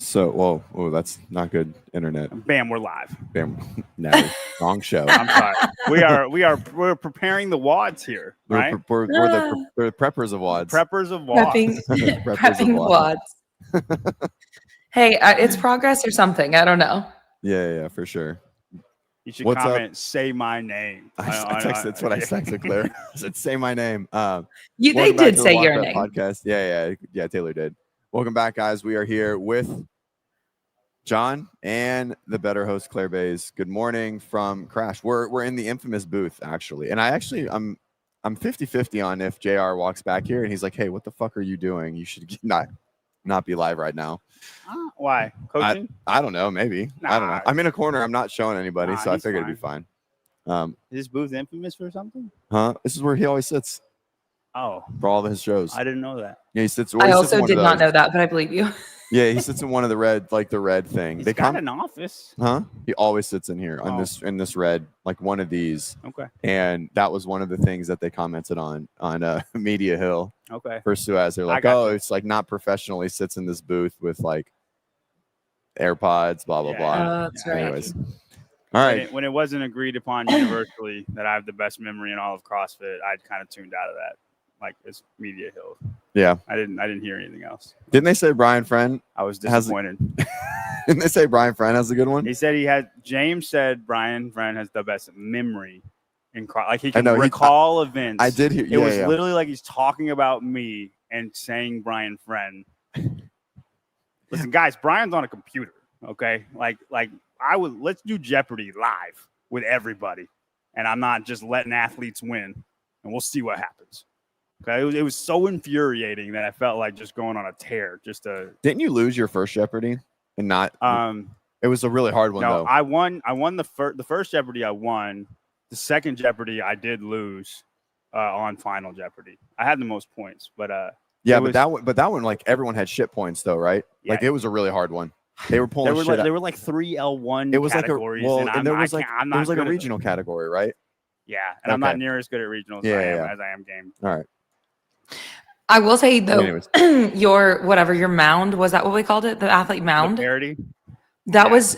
So, whoa, that's not good internet. Bam, we're live. Bam, no, wrong show. I'm sorry. We're preparing the WODs here, right? We're the preppers of WODs. Preppers of WODs. Prepping WODs. Hey, it's progress or something. I don't know. Yeah, for sure. You should What's comment, up? Say my name. That's what I texted Claire. I said, say my name. They did say your name. Podcast. Yeah, Taylor did. Welcome back, guys. We are here with John and the better host, Claire Bays. Good morning from Crash. We're in the infamous booth, actually. And I'm 50-50 on if JR walks back here and he's like, hey, what the fuck are you doing? You should not be live right now. Why? Coaching? I don't know. Maybe. I don't know. I'm in a corner. I'm not showing anybody, so I figured it'd be fine. Is this booth infamous for something? Huh? This is where he always sits. Oh. For all of his shows. I didn't know that. Yeah, he sits. I also did not know that, but I believe you. Yeah, he sits in one of the red thing. He's got an office. Huh? He always sits in here in this red, like one of these. Okay. And that was one of the things that they commented on Media Hill. Okay. For Suez, they're like, it's like not professional. He sits in this booth with like AirPods, blah blah blah. That's right. Anyways, all right. When it wasn't agreed upon universally that I have the best memory in all of CrossFit, I'd kind of tuned out of that. Like it's Media Hill. Yeah. I didn't hear anything else. Didn't they say Brian Friend? I was disappointed. Didn't they say Brian Friend has a good one? He said James said Brian Friend has the best memory in like he can recall events. I did hear. It was literally like he's talking about me and saying Brian Friend. Listen, guys, Brian's on a computer. Okay, like let's do Jeopardy live with everybody, and I'm not just letting athletes win, and we'll see what happens. Okay, it was so infuriating that I felt like just going on a tear. Didn't you lose your first Jeopardy and not? It was a really hard one. No, though. I won the first Jeopardy. I won. The second Jeopardy I did lose on Final Jeopardy. I had the most points, but that one like everyone had shit points though, right? Yeah. Like it was a really hard one. They were pulling. There were like 3 L1. It was categories, and there was like a regional category, right? Yeah, and I'm not near as good at regionals as I am game. All right. I will say though, your mound, was that what we called it? The athlete mound? The parody? That was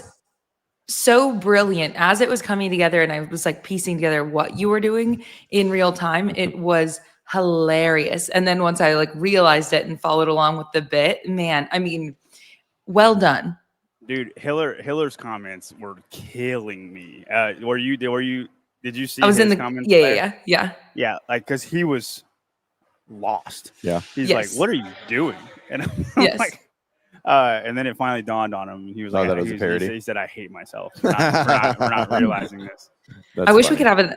so brilliant as it was coming together, and I was like piecing together what you were doing in real time. It was hilarious. And then once I like realized it and followed along with the bit, man, I mean, well done. Dude, Hiller's comments were killing me. Did you see I was his comments? Yeah, like because he was lost. Yeah. He's like, what are you doing? And I'm like, and then it finally dawned on him. He was like, that was a parody. He said, I hate myself. We're not realizing this. I wish we could have an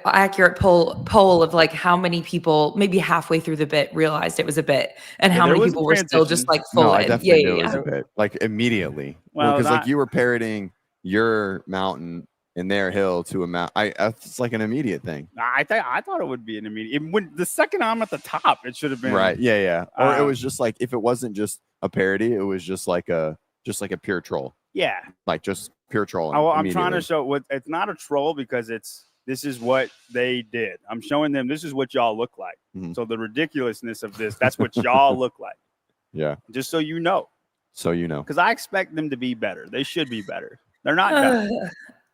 accurate poll of like how many people maybe halfway through the bit realized it was a bit and how many people were still just like full no, in. I definitely knew it was a bit. Like immediately. Well, because like you were parodying your mountain in their hill to a mount. It's like an immediate thing. I thought it would be an immediate. When the second I'm at the top, it should have been right. Yeah. Or it was just like if it wasn't just a parody, it was just like a pure troll. Yeah. Like just pure troll. I'm trying to show it's not a troll because this is what they did. I'm showing them this is what y'all look like. Mm-hmm. So the ridiculousness of this, that's what y'all look like. Yeah. Just so you know. Because I expect them to be better. They should be better. They're not better.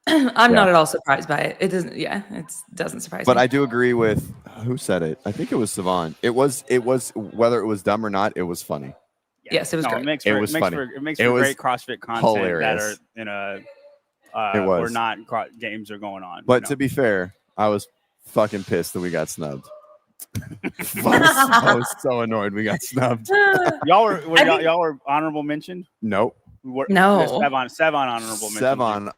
I'm not at all surprised by it. It doesn't. Yeah, it doesn't surprise me. But I do agree with who said it. I think it was Savon. It was whether it was dumb or not. It was funny. Yeah. Yes, it was great. It makes for great CrossFit content hilarious. That are in a where not games are going on. But to be fair, I was fucking pissed that we got snubbed. I was so annoyed we got snubbed. y'all were honorable mentioned? Nope. No. Sevan honorable mention.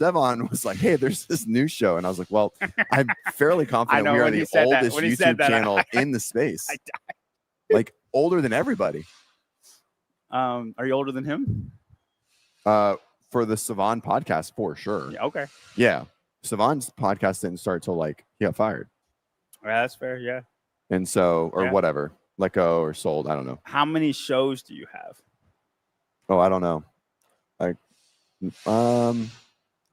Sevon was like, hey, there's this new show. And I was like, well, I'm fairly confident we are the oldest YouTube channel in the space. I died. Like older than everybody. Are you older than him? For the Savon podcast, for sure. Yeah, okay. Yeah. Savon's podcast didn't start till like he got fired. Yeah, that's fair, yeah. And so, or whatever, let go or sold. I don't know. How many shows do you have? Oh, I don't know. Like,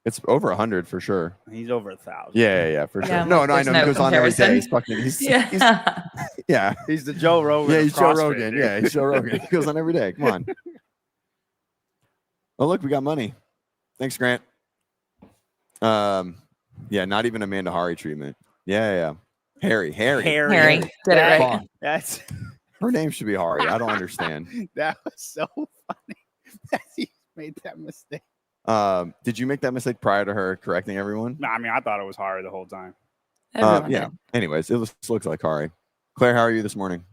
it's over 100 for sure. He's over 1,000. Yeah, for sure. No, I know. He goes on every day. He's fucking. He's He's the Joe Rogan. Yeah, he's Joe Rogan. Yeah, he's Joe Rogan. He goes on every day. Come on. Oh, look, we got money. Thanks, Grant. Yeah, not even Amanda Hari treatment. Yeah. Harry. Harry did it That- right. That's Her name should be Hari. I don't understand. that was so funny that he made that mistake. Did you make that mistake prior to her correcting everyone? No, I mean I thought it was Hari the whole time. Everyone Yeah. did. Anyways, it looks like Hari. Claire, how are you this morning?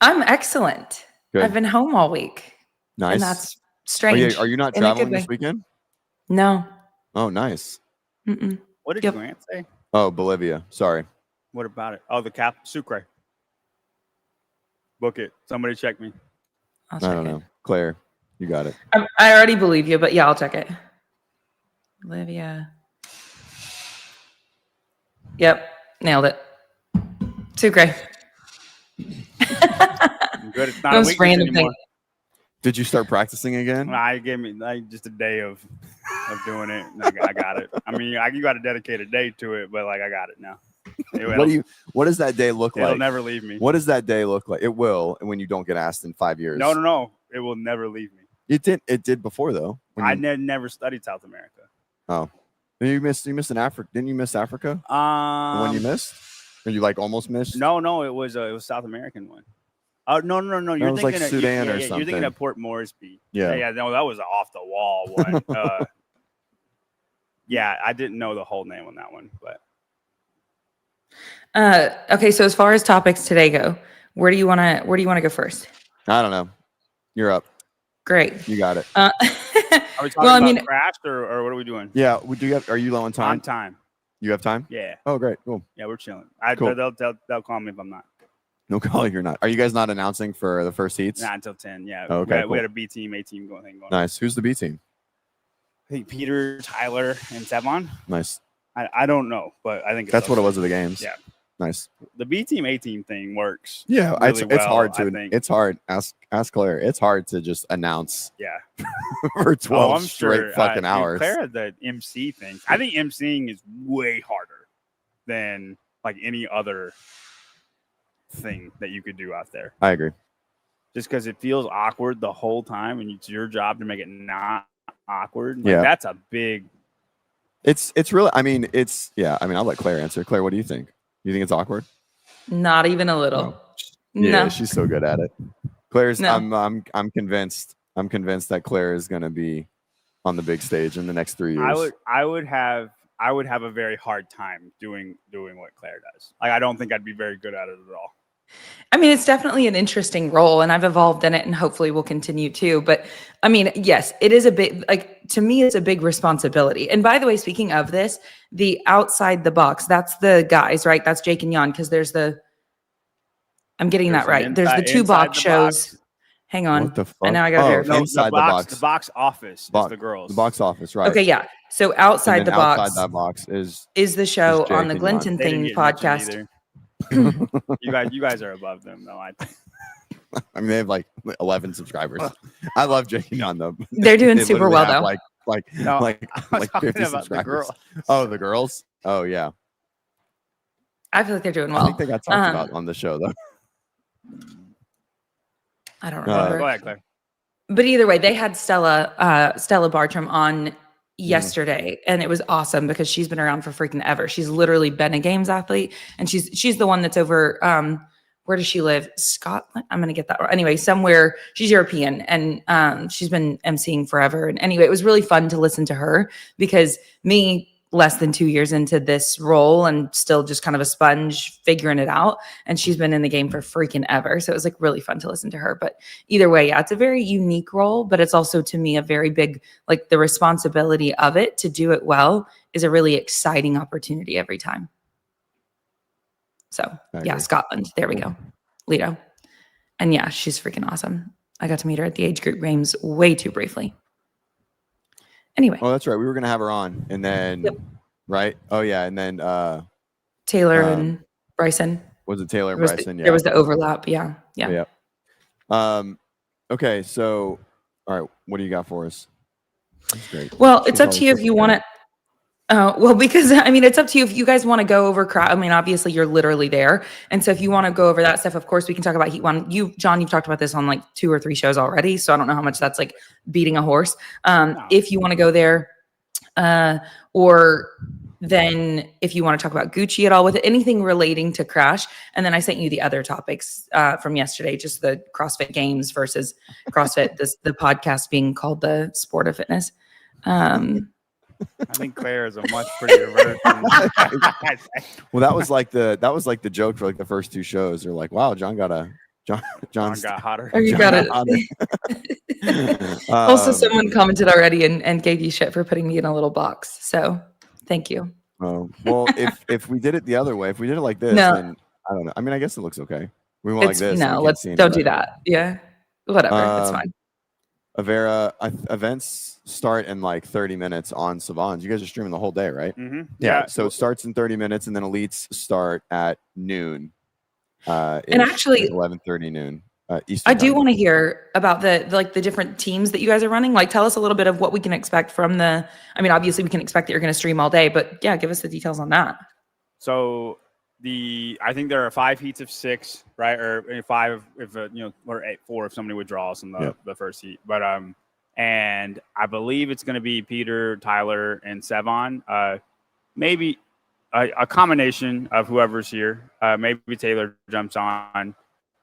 I'm excellent. Good. I've been home all week. Nice. And that's strange. Are you not in a good traveling this way. weekend? No. Oh, nice. Mm-mm. What did Yep. Grant say? Oh, Bolivia. Sorry. What about it? Oh, the cap Sucre. Book it. Somebody check me. I'll I check don't it. know. Claire, you got it. I already believe you, but yeah, I'll check it. Olivia. Yep. Nailed it. Sucre. I'm good. It's not a Most weakness random anymore. thing. Did you start practicing again? I gave me like just a day of doing it. And I got it. I mean, you got to dedicate a day to it, but like I got it now. What does that day look It'll like? never leave me. What does that day look like? It will when you don't get asked in 5 years. No. It will never leave me. It did before though. When I you, never studied South America. you missed in Africa. Didn't you miss Africa? The one you missed? Or you like almost missed? No, it was South American one. Oh no! You're was thinking like of Sudan or You're thinking something. of Port Moresby. Yeah. No, that was an off the wall one. Yeah, I didn't know the whole name on that one, but Okay, so as far as topics today go, where do you want to go first? I don't know. You're up. Great. You got it. are we talking about Crash or what are we doing? Yeah. Are you low on time? On time. You have time? Yeah. Oh, great. Cool. Yeah, we're chilling. Cool. They'll call me if I'm not. No call. You're not. Are you guys not announcing for the first heats? Not until 10. Yeah. Oh, okay. We had a B team, A team going. Nice. Who's the B team? I think Peter, Tyler, and Sevon. Nice. I don't know, but I think That's what it was at the games. Yeah. Nice. The B team, A team thing works. Yeah, really it's well, hard I to. think. It's hard. Ask Claire. It's hard to just announce Yeah. for 12 I'm straight sure, fucking hours. Claire had the MC thing. I think MCing is way harder than like any other thing that you could do out there. I agree. Just because it feels awkward the whole time, and it's your job to make it not awkward. Like, Yeah. That's a big. It's really. I mean, it's. Yeah. I mean, I'll let Claire answer. Claire, what do you think? You think it's awkward? Not even a little. Yeah, No. she's so good at it. Claire's. No. I'm convinced. I'm convinced that Claire is going to be on the big stage in the next 3 years. I would have a very hard time doing what Claire does. Like I don't think I'd be very good at it at all. I mean, it's definitely an interesting role, and I've evolved in it, and hopefully will continue to. But I mean, yes, it is a big, like, to me, it's a big responsibility. And by the way, speaking of this, the outside the box, that's the guys, right? That's Jake and Jan, because there's I'm getting that right. There's the two box shows. Hang on. What the fuck? And now I got to verify. No, inside the box. The box office is the girls. The box office, right? Okay, yeah. So outside the box, outside that box is the show Jake on the and Glinton They didn't Thing get mentioned podcast. either. You guys are above them, though. I think. I mean, they have like 11 subscribers. I love Jake and Jan though. They're doing They super literally well, have, though. No, like I was talking 50 about the subscribers. girls. Oh, the girls. Oh yeah. I feel like they're doing I well. think they got talked about on the show though. I don't remember. Go ahead, Claire. But either way, they had Stella Bartram on yesterday, and it was awesome because she's been around for freaking ever. She's literally been a games athlete, and she's the one that's over. Where does she live? Scotland. I'm gonna get that. Anyway, somewhere she's European, and she's been emceeing forever. And anyway, it was really fun to listen to her because me, less than 2 years into this role and still just kind of a sponge figuring it out. And she's been in the game for freaking ever. So it was like really fun to listen to her. But either way, yeah, it's a very unique role, but it's also to me a very big, like the responsibility of it to do it well is a really exciting opportunity every time. So yeah, Scotland. There we go. Lido. And yeah, she's freaking awesome. I got to meet her at the age group games way too briefly. Anyway. Oh, that's right. We were gonna have her on, and then right. Oh yeah, and then Taylor and Bryson. Was it Taylor and Bryson? There was the overlap. Yeah. Okay, so all right, what do you got for us? That's great. Well, it's up to you if you want to. Well, because I mean, it's up to you if you guys want to go over I mean, obviously you're literally there. And so if you want to go over that stuff, of course we can talk about Heat 1. John, you've talked about this on like 2 or 3 shows already. So I don't know how much that's like beating a horse. No. If you want to go there, or then if you want to talk about Gucci at all with anything relating to Crash. And then I sent you the other topics from yesterday, just the CrossFit Games versus CrossFit, the podcast being called The Sport of Fitness. I think Claire is a much prettier version. Well, that was like the joke for like the first 2 shows. They're like, wow, John got hotter. Oh, you got it. Also, someone commented already and gave you shit for putting me in a little box. So thank you. Oh, well, if we did it the other way, if we did it like this, No. then I don't know. I mean, I guess it looks okay. We went like this. No, don't do that. Yeah. Whatever. It's fine. Avera, events start in like 30 minutes on Savans. You guys are streaming the whole day, right? Mm-hmm. Yeah. So it starts in 30 minutes, and then elites start at noon. And actually, 11:30 noon Eastern. I do want to hear about the different teams that you guys are running. Like, tell us a little bit of what we can expect from the. I mean, obviously, we can expect that you're going to stream all day, but yeah, give us the details on that. So I think there are 5 heats of 6, right? Or 5 if or 4 if somebody withdraws in the first heat. But and I believe it's going to be Peter, Tyler, and Sevon. Maybe a combination of whoever's here. Maybe Taylor jumps on.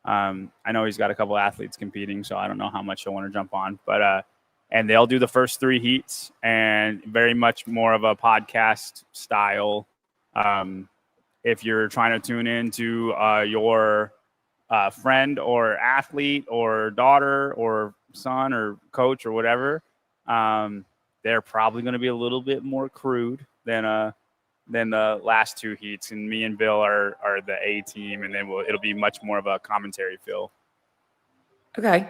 I know he's got a couple athletes competing, so I don't know how much he'll want to jump on. But and they'll do the first 3 heats, and very much more of a podcast style. If you're trying to tune into your friend or athlete or daughter or son or coach or whatever, they're probably going to be a little bit more crude than the last 2 heats. And me and Bill are the A team, and then it'll be much more of a commentary feel. Okay.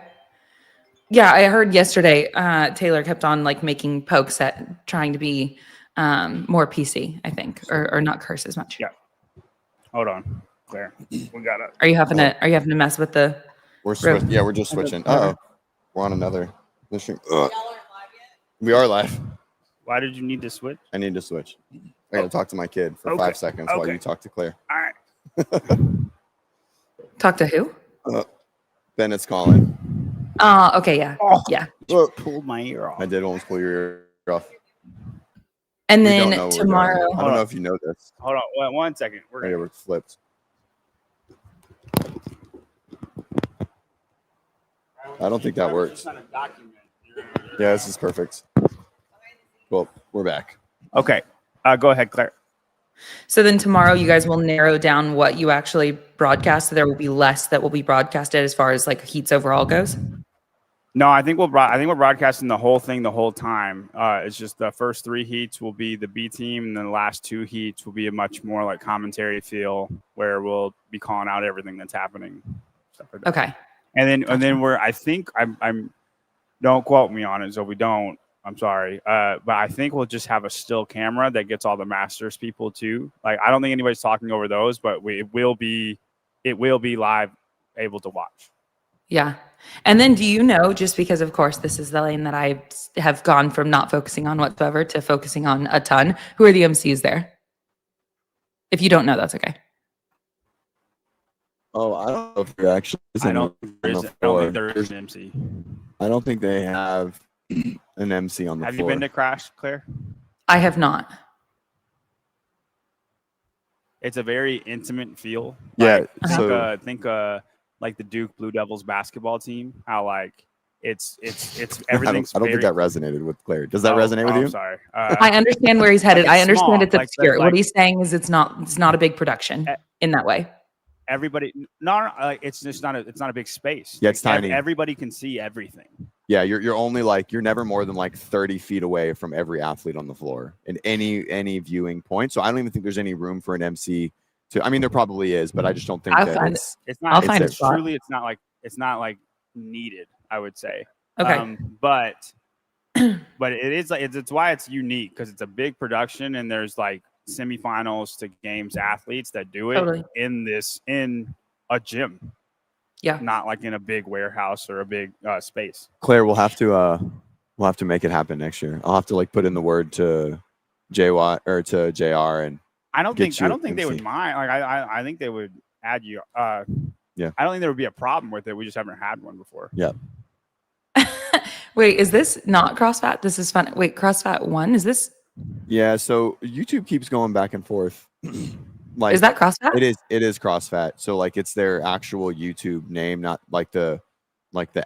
Yeah, I heard yesterday Taylor kept on like making pokes at trying to be more PC, I think, or not curse as much. Yeah. Hold on, Claire. We got it. Are you having to mess with the? We're just switching. Oh, we're on another. We are live. Why did you need to switch? I need to switch. I got to talk to my kid for 5 seconds while you talk to Claire. All right. Talk to who? Bennett's calling. Okay, yeah. Oh, yeah. Pulled my ear off. I did almost pull your ear off. And then tomorrow. I don't know if you know this. Hold on, 1 second. We're flipped. I don't think that works. Yeah, this is perfect. Well, we're back. Okay. Go ahead, Claire. So then tomorrow you guys will narrow down what you actually broadcast. So there will be less that will be broadcasted as far as like heats overall goes. No, I think we're broadcasting the whole thing the whole time. It's just the first 3 heats will be the B team, and then the last 2 heats will be a much more like commentary feel where we'll be calling out everything that's happening. Stuff like that. Okay. And then I'm don't quote me on it, so we don't. I'm sorry, but I think we'll just have a still camera that gets all the Masters people too. Like, I don't think anybody's talking over those, but it will be live, able to watch. Yeah. And then do you know, just because of course this is the lane that I have gone from not focusing on whatsoever to focusing on a ton, who are the MCs there? If you don't know, that's okay. Oh, I don't know if there actually is. I don't think there is an MC. I don't think they have an MC on the floor. Have you been to Crash, Claire? I have not. It's a very intimate feel. Yeah. Like, think like the Duke Blue Devils basketball team. How like it's everything's. I don't think that resonated with Claire. Does that resonate with you? I'm sorry. I understand where he's headed. Like I understand small, it's obscure. What he's saying is it's not a big production in that way. Everybody, it's just not a big space. Yeah, it's tiny. Everybody can see everything. Yeah, you're only you're never more than 30 feet away from every athlete on the floor in any viewing point. So I don't even think there's any room for an MC to. I mean, there probably is, but I just don't think it's not. I'll find a spot. Truly, it's not like needed. I would say. Okay. But it is it's why it's unique, because it's a big production, and there's semifinals to games athletes that do it in a gym. Yeah, not like in a big warehouse or a big space. Claire, we'll have to make it happen next year. I'll have to put in the word to JY or to JR and I don't get think you they would MC. mind. Like I think they would add you. Yeah. I don't think there would be a problem with it. We just haven't had one before. Yeah. Wait, is this not CrossFat? This is fun. Wait, CrossFat 1? Is this? Yeah. So YouTube keeps going back and forth. Like Is that CrossFat? it is CrossFat. So like it's their actual YouTube name, not like the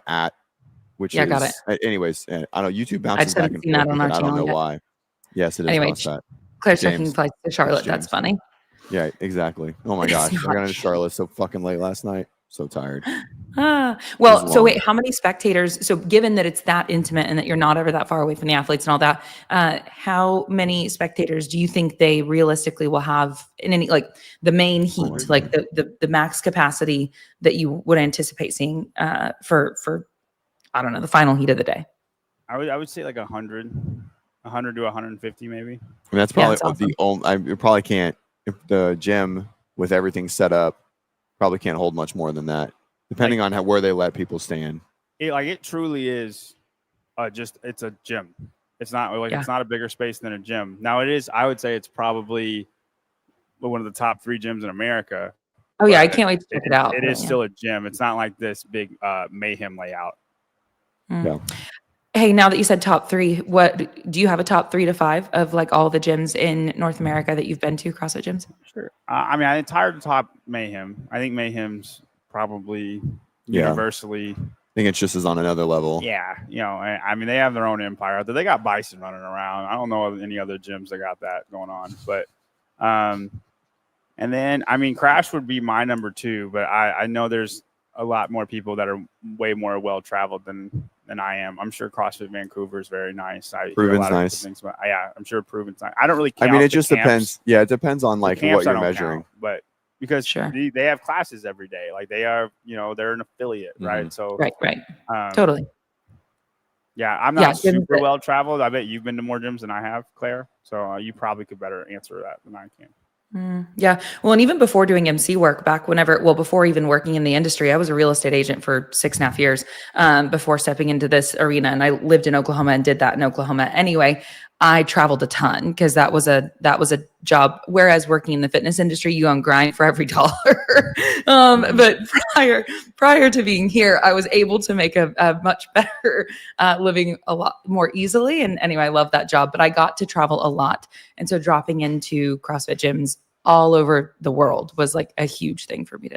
at, which Yeah, is got it. Anyways, I don't know. YouTube I bounces just back haven't and seen forth that on with our it. I don't channel know yet. why. Yes, it is Anyway, CrossFat. Claire's James. taking flights to Charlotte. It's That's James. funny. Yeah, exactly. Oh my It's gosh. I not got into Charlotte so fucking late last night. So tired. Well, so long. wait, how many spectators? So given that it's that intimate and that you're not ever that far away from the athletes and all that, how many spectators do you think they realistically will have in any, like the main heat, like the max capacity that you would anticipate seeing for I don't know, the final heat of the day? I would say like 100 to 150 maybe. I mean, that's Yeah, probably that's awesome. the only. You probably can't. If the gym with everything set up probably can't hold much more than that, depending on where they let people stand. It truly is it's a gym. It's not like Yeah. it's not a bigger space than a gym. Now it is. I would say it's probably one of the top 3 gyms in America. Oh yeah, I but can't wait to check it out. It but is yeah. still a gym. It's not like this big mayhem layout. Yeah. Hey, now that you said top 3, what do you have a top 3 to 5 of like all the gyms in North America that you've been to, CrossFit gyms? Sure. I mean, I'm tired of top Mayhem. I think Mayhem's probably universally. I think it's just as on another level. Yeah. You know, I mean, they have their own empire out there. They got Bison running around. I don't know of any other gyms that got that going on. But, and then, I mean, Crash would be my number 2. But I know there's a lot more people that are way more well-traveled than I am. I'm sure CrossFit Vancouver is very nice. Proven's nice. Things, but yeah, I'm sure Proven's nice. I don't really count. I mean, it just camps. depends. Yeah, it depends on like The camps what I you're don't measuring. count, but because Sure. they have classes every day, like they are, they're an affiliate, right? So Right. Totally. Yeah, I'm not super gyms well traveled. I bet you've been to more gyms than I have, Claire. So you probably could better answer that than I can. Yeah. Well, and even before doing MC work before even working in the industry, I was a real estate agent for 6.5 years before stepping into this arena. And I lived in Oklahoma and did that in Oklahoma. Anyway, I traveled a ton because that was a job. Whereas working in the fitness industry, you on grind for every dollar. But prior to being here, I was able to make a much better living a lot more easily. And anyway, I love that job, but I got to travel a lot. And so dropping into CrossFit gyms all over the world was like a huge thing for me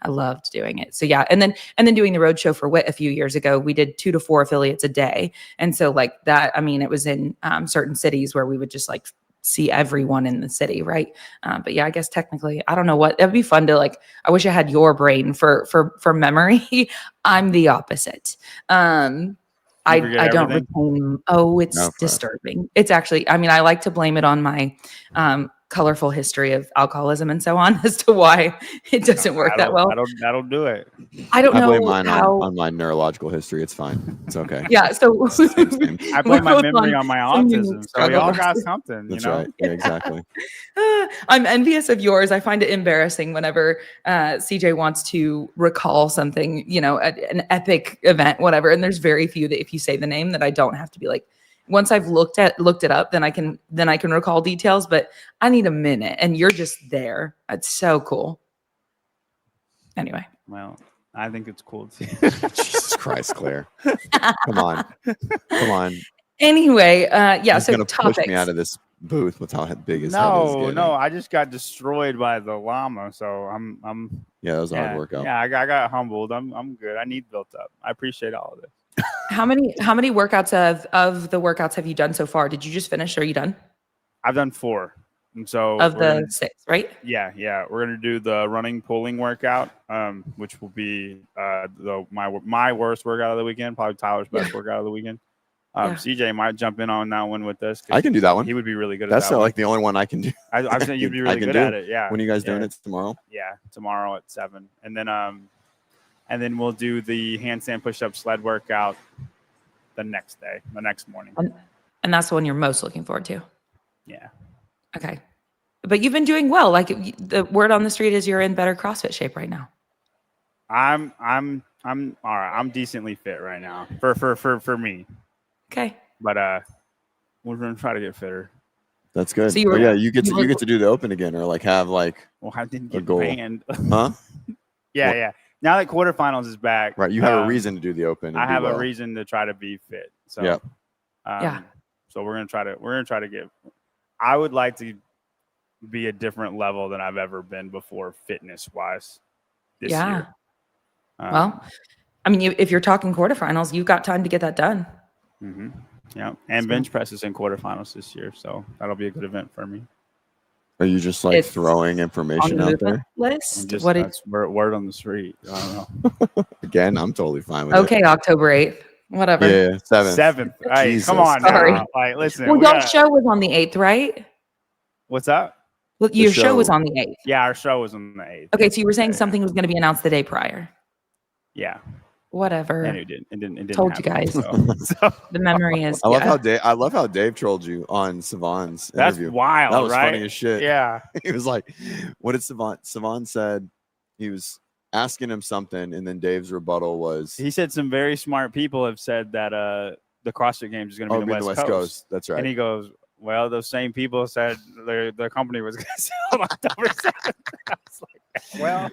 I loved doing it. So yeah. And then doing the roadshow for WIT a few years ago, we did 2 to 4 affiliates a day. And so like that, I mean, it was in certain cities where we would just like see everyone in the city. Right. But yeah, I guess technically, I don't know what, it'd be fun to like, I wish I had your brain for memory. I'm the opposite. I don't retain. Oh, it's disturbing. It's actually, I mean, I like to blame it on my colorful history of alcoholism and so on as to why it doesn't work that well. That'll do it. I don't know. I blame mine on my neurological history. It's fine. It's okay. Yeah. So I blame my memory on my autism. So we all got something. That's right. Yeah, exactly. I'm envious of yours. I find it embarrassing whenever CJ wants to recall something, an epic event, whatever. And there's very few that if you say the name that I don't have to be like, once I've looked it up, then I can recall details, but I need a minute and you're just there. It's so cool. Anyway. Well, I think it's cool too. Jesus Christ, Claire. Come on. Anyway, yeah. He's so gonna topics. push me out of this booth with how big his head is. No, I just got destroyed by the llama, so I'm. Yeah, that was a hard workout. Yeah, I got humbled. I'm good. I need built up. I appreciate all of this. How many workouts of the workouts have you done so far? Did you just finish or are you done? I've done 4. And so of the 6, right? Yeah. We're gonna do the running pulling workout, which will be my worst workout of the weekend, probably Tyler's best workout of the weekend. CJ might jump in on that one with us. I can do that one. He would be really good at That's that. That's like the only one I can do. I think you'd be really good at it. Yeah. When are you guys doing it tomorrow? Yeah, tomorrow at 7. And then we'll do the handstand push-up sled workout the next morning. And that's the one you're most looking forward to. Yeah. Okay. But you've been doing well. Like the word on the street is you're in better CrossFit shape right now. I'm all right. I'm decently fit right now for me. Okay. But we're gonna try to get fitter. That's good. So you were- yeah, you get you to were- you get to do the open again, or like have like Well, I didn't a get goal. banned. huh? Yeah, What? yeah. Now that quarterfinals is back, Right. You have a reason to do the open. And I do have well. a reason to try to be fit. So Yep. Yeah. So we're gonna try to get. I would like to be a different level than I've ever been before, fitness wise. This year. Well, I mean, if you're talking quarterfinals, you've got time to get that done. Mm-hmm. Yeah, and bench press is in quarterfinals this year, so that'll be a good event for me. Are you just like It's throwing On information the out movement there? list. Just, What? that's word on the street. I don't know. Again, I'm totally fine with it. Okay, October 8th. Whatever. Yeah, 7th. Seventh. Hey, Jesus. come on Sorry. now. Like, listen. Well, we y'all gotta- show was on the 8th, right? What's up? Well, your show was show- on the 8th. Yeah, our show was on the 8th. Okay, so you were saying Yeah. something was going to be announced the day prior. Yeah, Whatever. and it didn't. It didn't Told you happen, guys. So The memory is. I love yeah. how Dave trolled you on Savon's that's interview. wild, That was right? funny as shit. Yeah. He was like, "What did Savon said?" He was asking him something, and then Dave's rebuttal was, He said some very smart people have said that the CrossFit Games is going to be "Oh, the West Coast. That's right." And he goes, well, those same people said the company was going to sell on October 7th. I was like, well,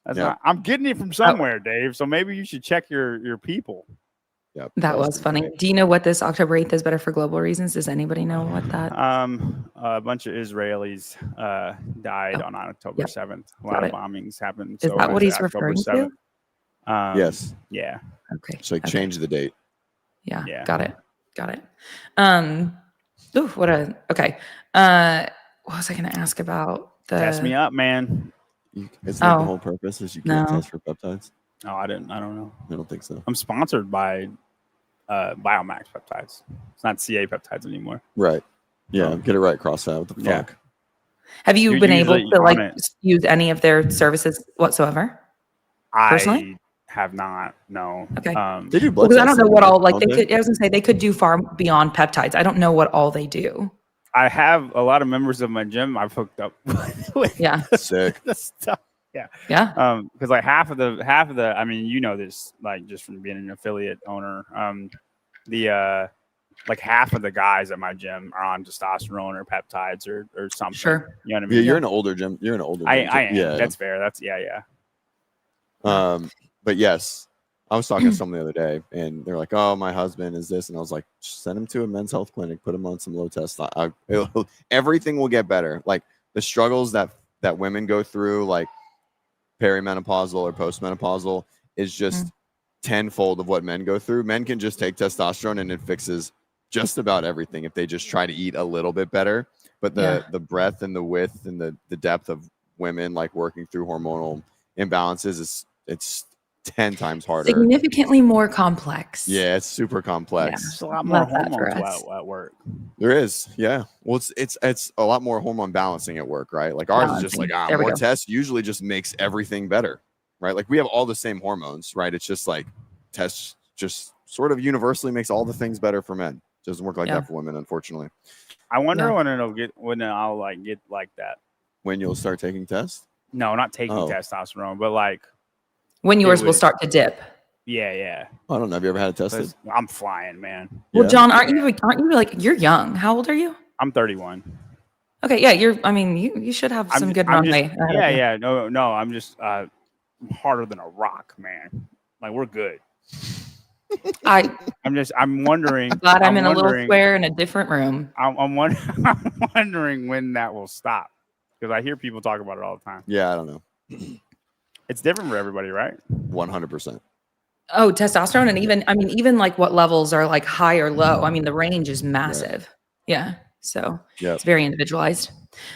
that's Yeah. not, I'm getting it from somewhere, Dave. So maybe you should check your people. Yep, That was funny. Do you know what this October 8th is better for global reasons? Does anybody know what that? A bunch of Israelis died on October Yep. 7th. A Got lot it. of bombings happened. Is So that I what said he's October referring to? 7th. Yes. Yeah. Okay. So like okay. change the date. Yeah. Yeah. Got it. Ooh, okay. What was I going to ask about? Test me up, man. Isn't that the Oh. whole purpose? Is you can't No. test for peptides? Oh, I don't know. I don't think so. I'm sponsored by Biomax peptides. It's not CA peptides anymore. Right. Yeah. Oh. Get it right. Cross that. What the Yeah. fuck? Have you You're been able usually to like on it. use any of their services whatsoever? Personally? I have not. No. Okay. They do blood Because I don't know testing, what all like don't they could. I was gonna say they could do far beyond peptides. I don't know what all they do. I have a lot of members of my gym I've hooked up with Yeah. Sick. the stuff. Yeah. Because like half of the I mean, you know this, like just from being an affiliate owner, like half of the guys at my gym are on testosterone or peptides or something. Sure. You know what I Yeah, mean? you're in an older gym. You're in an older gym. I am. Yeah. That's fair. That's yeah. But yes, I was talking to someone the other day, and they're like, "Oh, my husband is this," and I was like, "Send him to a men's health clinic. Put him on some low test. Everything will get better. Like the struggles that women go through, like perimenopausal or postmenopausal, is just tenfold of what men go through. Men can just take testosterone, and it fixes just about everything if they just try to eat a little bit better. But the breadth and the width and the depth of women like working through hormonal imbalances it's 10 times harder. Significantly more complex. Yeah, it's super complex. There's a lot more Love that for hormones us. at work. There is, yeah. Well, it's a lot more hormone balancing at work, right? Like ours is just like There we more go. tests usually just makes everything better, right? Like we have all the same hormones, right? It's just like tests just sort of universally makes all the things better for men. Doesn't work like Yeah. that for women, unfortunately. I wonder Yeah. when I'll like get like that. When you'll start taking tests? No, not taking Oh. testosterone, but like When yours will would- start to dip. yeah. I don't know. Have you ever had it tested? 'Cause I'm flying, man. Well, Yeah. John, aren't you like you're young? How old are you? I'm 31. Okay, yeah, you should have some good runway. ahead of you. Yeah. No. I'm just harder than a rock, man. Like we're good. I'm wondering. Glad I'm in a little square in a different room. I'm wondering when that will stop because I hear people talk about it all the time. Yeah, I don't know. It's different for everybody, right? 100%. Oh, testosterone, and even like what levels are like high or low. I mean, the range is massive. Yeah, so Yep. it's very individualized.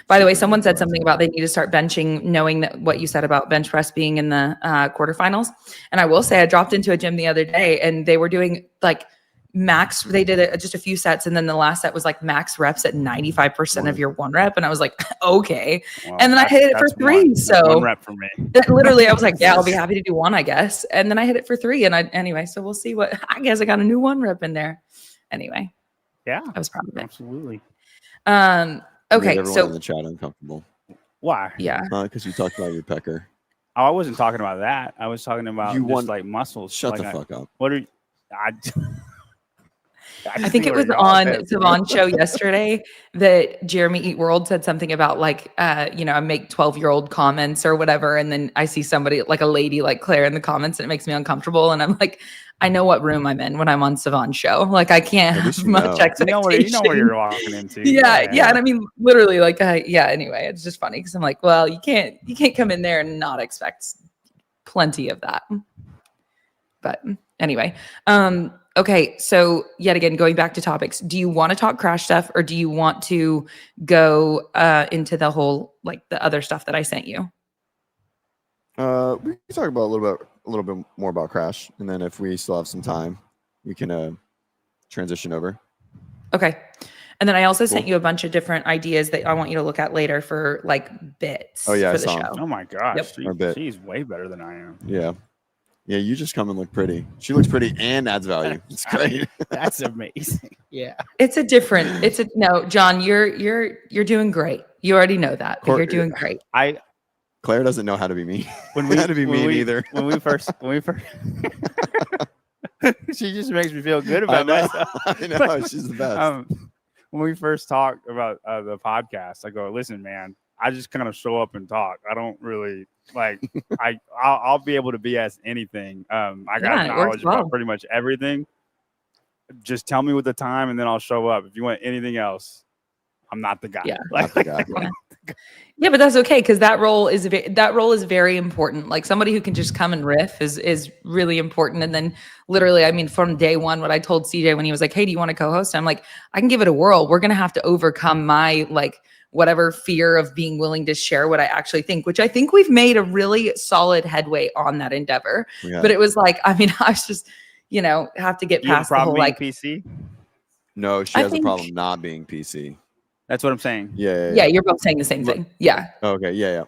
By the way, someone said something about they need to start benching, knowing that what you said about bench press being in the quarterfinals. And I will say, I dropped into a gym the other day, and they were doing like max. They did just a few sets, and then the last set was like max reps at 95% of your one rep, and I was like, okay. Well, And then I hit it for that's 3. That's So one rep for me. literally, I was like, yeah, I'll be happy to do 1, I guess. And then I hit it for 3, and anyway. So we'll see what. I guess I got a new 1 rep in there. Anyway, Yeah, I was proud of it. absolutely. Okay, Everyone so in the chat uncomfortable. Why? yeah. Because you talked about your pecker. Oh, I wasn't talking about that. I was talking about You just want- like muscles. Shut like the fuck up. What are you? I think it was on Savon's show yesterday that Jeremy Eat World said something about like, I make 12-year-old comments or whatever. And then I see somebody like a lady like Claire in the comments and it makes me uncomfortable. And I'm like, I know what room I'm in when I'm on Savon's show. Like I can't have much expectation. You know what you're walking into. Yeah. And I mean, literally like, anyway, it's just funny because I'm like, well, you can't come in there and not expect plenty of that. But anyway, okay. So yet again, going back to topics, do you want to talk crash stuff or do you want to go into the whole, like the other stuff that I sent you? We can talk about a little bit more about crash. And then if we still have some time, we can transition over. Okay. And then I also sent you a bunch of different ideas that I want you to look at later for like bits for the show. Oh my gosh. Yep. She's way better than I am. Yeah. Yeah, you just come and look pretty. She looks pretty and adds value. It's great. That's amazing. Yeah. No, John, you're doing great. You already know that. But you're doing great. Claire doesn't know how to be mean. How to be mean either. When we first she just makes me feel good about myself. I know, she's the best. When we first talked about the podcast, I go, listen, man, I just kind of show up and talk. I don't really like. I'll be able to BS anything. I got knowledge about pretty much everything. Just tell me with the time, and then I'll show up. If you want anything else, I'm not the guy. Yeah, not the guy. Yeah, but that's okay because that role is very important. Like somebody who can just come and riff is really important. And then literally, I mean, from day one, what I told CJ when he was like, "Hey, do you want to co-host?" I'm like, "I can give it a whirl. We're gonna have to overcome my like whatever fear of being willing to share what I actually think," which I think we've made a really solid headway on that endeavor. Yeah. But it was like, I mean, I was just, have to get past the whole like PC. No, she has a problem not being PC. That's what I'm saying. Yeah, you're both saying the same thing. Yeah. Okay. Yeah.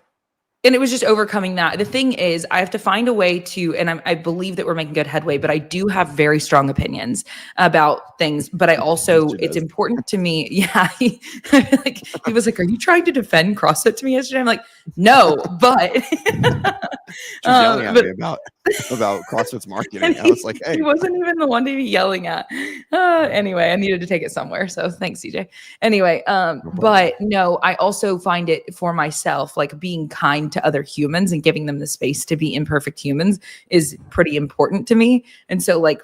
And it was just overcoming that. The thing is, I have to find a way to, and I believe that we're making good headway, but I do have very strong opinions about things. But I also, it's important to me. Yeah. He was like, "Are you trying to defend CrossFit to me yesterday?" I'm like, "No, but." She's yelling at me about CrossFit's marketing. I was like, "Hey." He wasn't even the one to be yelling at. Anyway, I needed to take it somewhere. So thanks, CJ. Anyway, but no, I also find it for myself, like being kind to other humans and giving them the space to be imperfect humans is pretty important to me. And so like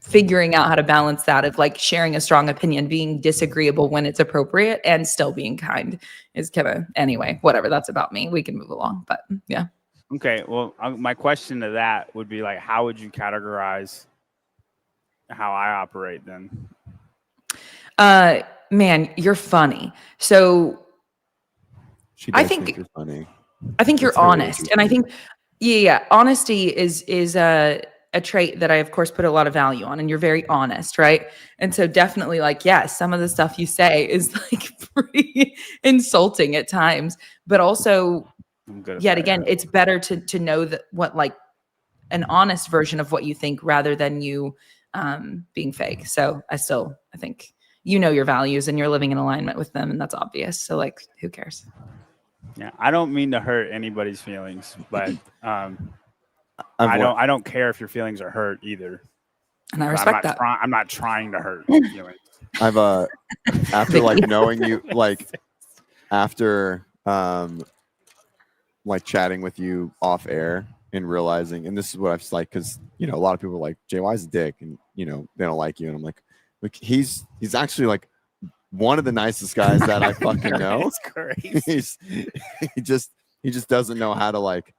figuring out how to balance that of like sharing a strong opinion, being disagreeable when it's appropriate and still being kind is kind of, anyway, whatever. That's about me. We can move along, but yeah. Okay. Well, my question to that would be like, how would you categorize how I operate then? Man, you're funny. So I think you're funny. I think you're honest. And I think, honesty is a trait that I, of course, put a lot of value on. And you're very honest, right? And so definitely like, yes, some of the stuff you say is like pretty insulting at times. But also, yet again, it's better to know that what like an honest version of what you think rather than you being fake. So I think your values and you're living in alignment with them. And that's obvious. So like, who cares? Yeah, I don't mean to hurt anybody's feelings, but I don't care if your feelings are hurt either. And I respect that. I'm not trying to hurt your feelings. I've after like knowing you, like after like chatting with you off air and realizing, and this is what I've like, because a lot of people are like, JY's a dick, and they don't like you, and I'm like, look, he's actually like one of the nicest guys that I fucking know. It's crazy. He just doesn't know how to like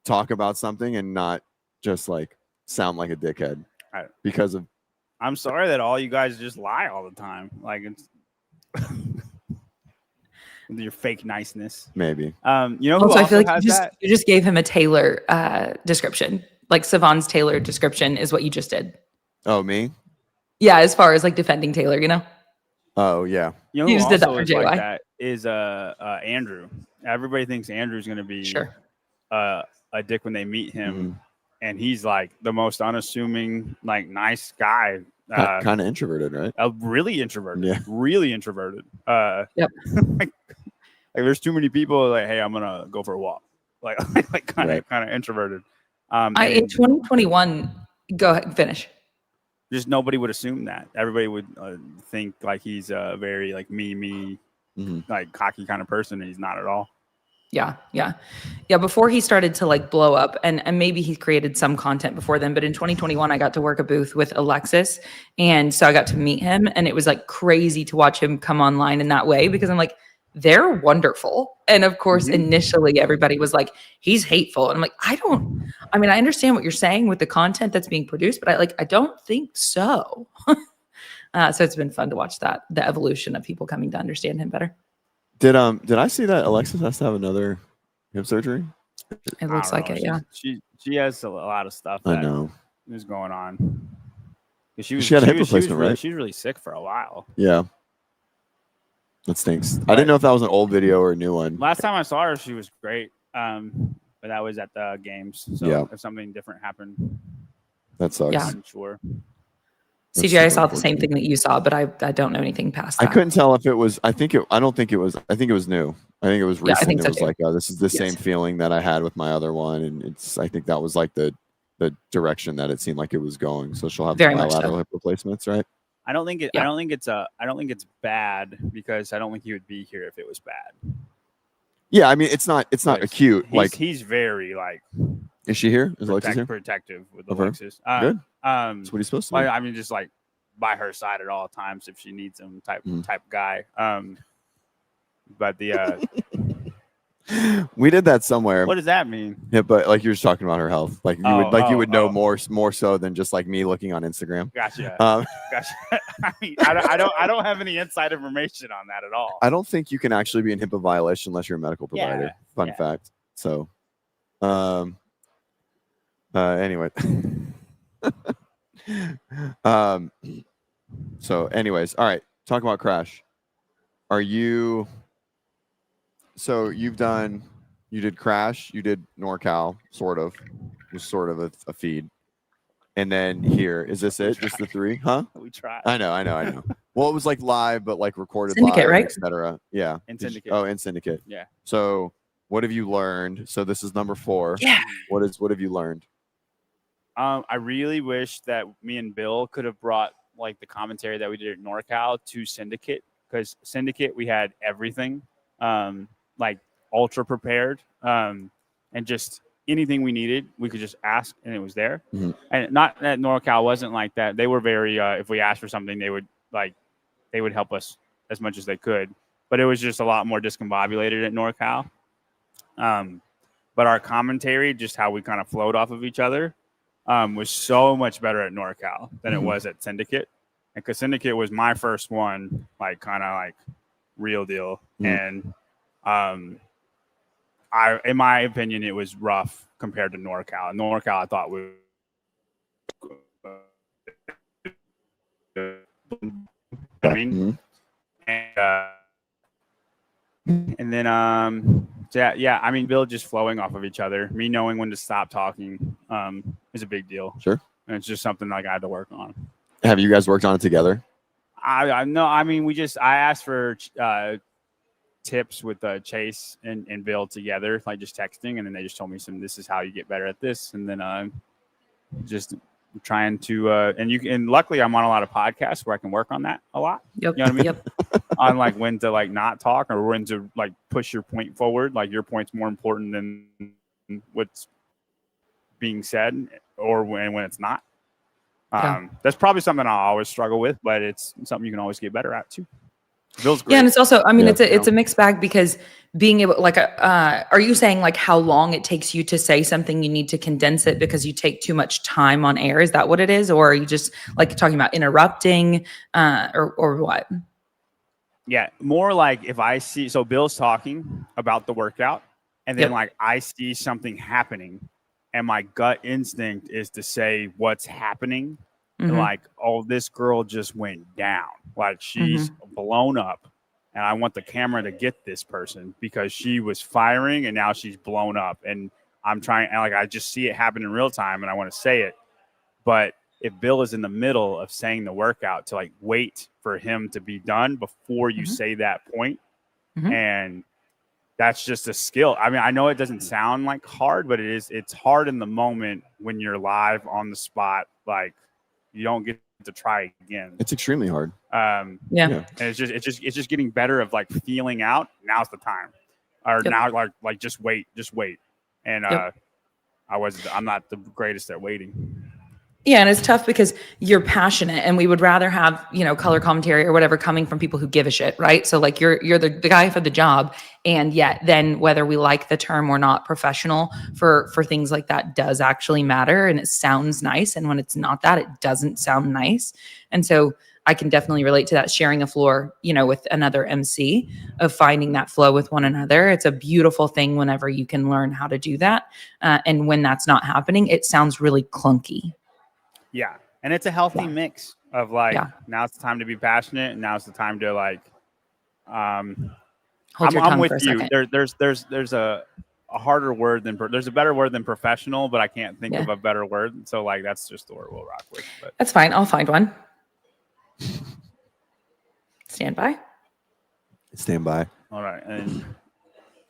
talk about something and not just like sound like a dickhead because of. I'm sorry that all you guys just lie all the time. Like it's with your fake niceness. Maybe. Who also, I feel like you just gave him a Taylor description. Like Savon's Taylor description is what you just did. Oh, me? Yeah, as far as like defending Taylor, Oh yeah. You just did that for JY. Like that is Andrew. Everybody thinks Andrew's going to be a dick when they meet him, and he's like the most unassuming, like nice guy. Kind of introverted, right? Really introverted. Yeah. Really introverted. Yep. like there's too many people like, hey, I'm gonna go for a walk. Like kind of introverted. In 2021, go ahead and finish. just nobody would assume that. Everybody would think like he's a very like like cocky kind of person, and he's not at all. Yeah. Before he started to like blow up, and maybe he created some content before then, but in 2021, I got to work a booth with Alexis. And so I got to meet him, and it was like crazy to watch him come online in that way, because I'm like, they're wonderful. And of course, initially everybody was like, he's hateful. And I'm like, I understand what you're saying with the content that's being produced, but I don't think so. So it's been fun to watch the evolution of people coming to understand him better. Did I see that Alexis has to have another hip surgery? It looks like it, yeah. She has a lot of stuff I know is going on. She had a hip replacement, right? She was really sick for a while. Yeah. That stinks. I didn't know if that was an old video or a new one. Last time I saw her, she was great. But that was at the games. So if something different happened, that sucks. Yeah. I'm sure. CJ, I saw the same thing that you saw, but I don't know anything past that. I couldn't tell if it was. I think it was new. I think it was recent. Yeah, I think it so was too. like, this is the same feeling that I had with my other one, and I think that was like the direction that it seemed like it was going. So she'll have Very much bilateral hip replacements, right? I don't think it's bad, because I don't think he would be here if it was bad. Yeah, I mean, it's not acute. He's very like. Is she here? Is Alexis here? Protective with Okay. Alexis. Good. That's what he's supposed to do. I mean, just like by her side at all times if she needs him, type guy. But the we did that somewhere. what does that mean? Yeah, but like you're just talking about her health. Like you would know more so than just like me looking on Instagram. Gotcha. Gotcha. I mean, I don't have any inside information on that at all. I don't think you can actually be in HIPAA violation unless you're a medical provider. Fun fact. So, anyway. So anyways, all right. Talk about Crash. So you did Crash, you did NorCal, sort of a feed. And then here, is this it? Just the three? Huh? We tried. I know. Well, it was like live, but like recorded Syndicate, live, right? etc. Yeah. In Syndicate. In Syndicate. Yeah. So what have you learned? So this is number 4. Yeah. What have you learned? I really wish that me and Bill could have brought like the commentary that we did at NorCal to Syndicate, because Syndicate we had everything, like ultra prepared, and just anything we needed we could just ask and it was there. And not that NorCal wasn't like that. They were very if we asked for something they would help us as much as they could, but it was just a lot more discombobulated at NorCal. But our commentary, just how we kind of flowed off of each other, was so much better at NorCal than it was at Syndicate. And because Syndicate was my first one, like kind of like real deal. And in my opinion, it was rough compared to NorCal. NorCal, I thought was and then yeah, I mean, Bill just flowing off of each other, me knowing when to stop talking is a big deal. Sure. And it's just something like I had to work on. Have you guys worked on it together? I know. I mean, I asked for tips with Chase and Bill together, like just texting, and then they just told me this is how you get better at this, and then just trying to and luckily I'm on a lot of podcasts where I can work on that a lot. Yep. You know what I mean? Yep. On like when to like not talk or when to like push your point forward, like your point's more important than what's being said, or when it's not. That's probably something I'll always struggle with, but it's something you can always get better at too. Bill's great. Yeah, and it's also, I mean, it's a mixed bag, because being able, like, are you saying like how long it takes you to say something, you need to condense it because you take too much time on air? Is that what it is? Or are you just like talking about interrupting or what? Yeah, more like if I see, so Bill's talking about the workout and then like I see something happening and my gut instinct is to say what's happening. And like, oh, this girl just went down. Like she's blown up. And I want the camera to get this person because she was firing and now she's blown up. And I'm trying, and like, I just see it happen in real time and I want to say it. But if Bill is in the middle of saying the workout, to like wait for him to be done before you say that point. And that's just a skill. I mean, I know it doesn't sound like hard, but it's hard in the moment when you're live on the spot. Like, you don't get to try again. It's extremely hard. And it's just getting better of like feeling out. Now's the time, or now like just wait. And I'm not the greatest at waiting. Yeah, and it's tough because you're passionate, and we would rather have, color commentary or whatever coming from people who give a shit, right? So like you're the guy for the job, and yet then whether we like the term or not, professional for things like that does actually matter, and it sounds nice. And when it's not that, it doesn't sound nice. And so I can definitely relate to that, sharing a floor, with another MC, of finding that flow with one another. It's a beautiful thing whenever you can learn how to do that. And when that's not happening, it sounds really clunky. Yeah. And it's a healthy mix of like, now it's the time to be passionate, and now it's the time to like, I'm with you. There's a harder word there's a better word than professional, but I can't think of a better word. So like, that's just the word we'll rock with. But. That's fine. I'll find one. Stand by. All right. And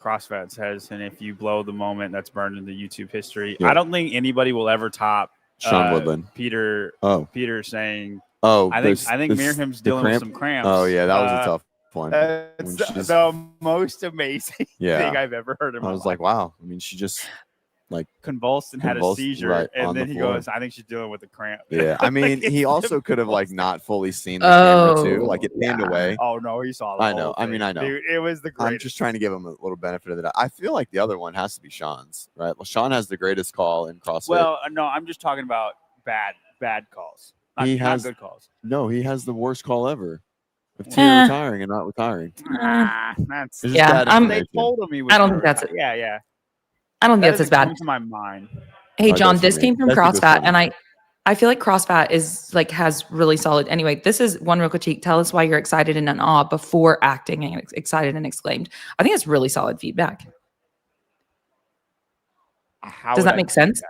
CrossFit says, and if you blow the moment, that's burned into YouTube history. I don't think anybody will ever top Sean Woodland. Peter saying, I think Miriam's dealing with some cramps. Oh yeah, that was a tough one. It's the most amazing thing I've ever heard in my life. I was like, wow. I mean, she just like convulsed and had a seizure, and then he goes, I think she's dealing with a cramp. Yeah, I mean, he also could have like not fully seen the camera too, like it panned away. Oh no, he saw. I know. I know. Dude, it was the greatest. I'm just trying to give him a little benefit of that. I feel like the other one has to be Sean's, right? Well, Sean has the greatest call in CrossFit. Well, no, I'm just talking about bad calls. Not good calls. No, he has the worst call ever. Of Tia retiring and not retiring. That's they told him he was. I don't think that's it. Yeah. I don't think that's as bad. To my mind. Hey, John, this came from CrossFit, and I feel like CrossFit is like has really solid. Anyway, this is one real critique. Tell us why you're excited and in awe before acting and excited and exclaimed. I think it's really solid feedback. Does that make sense?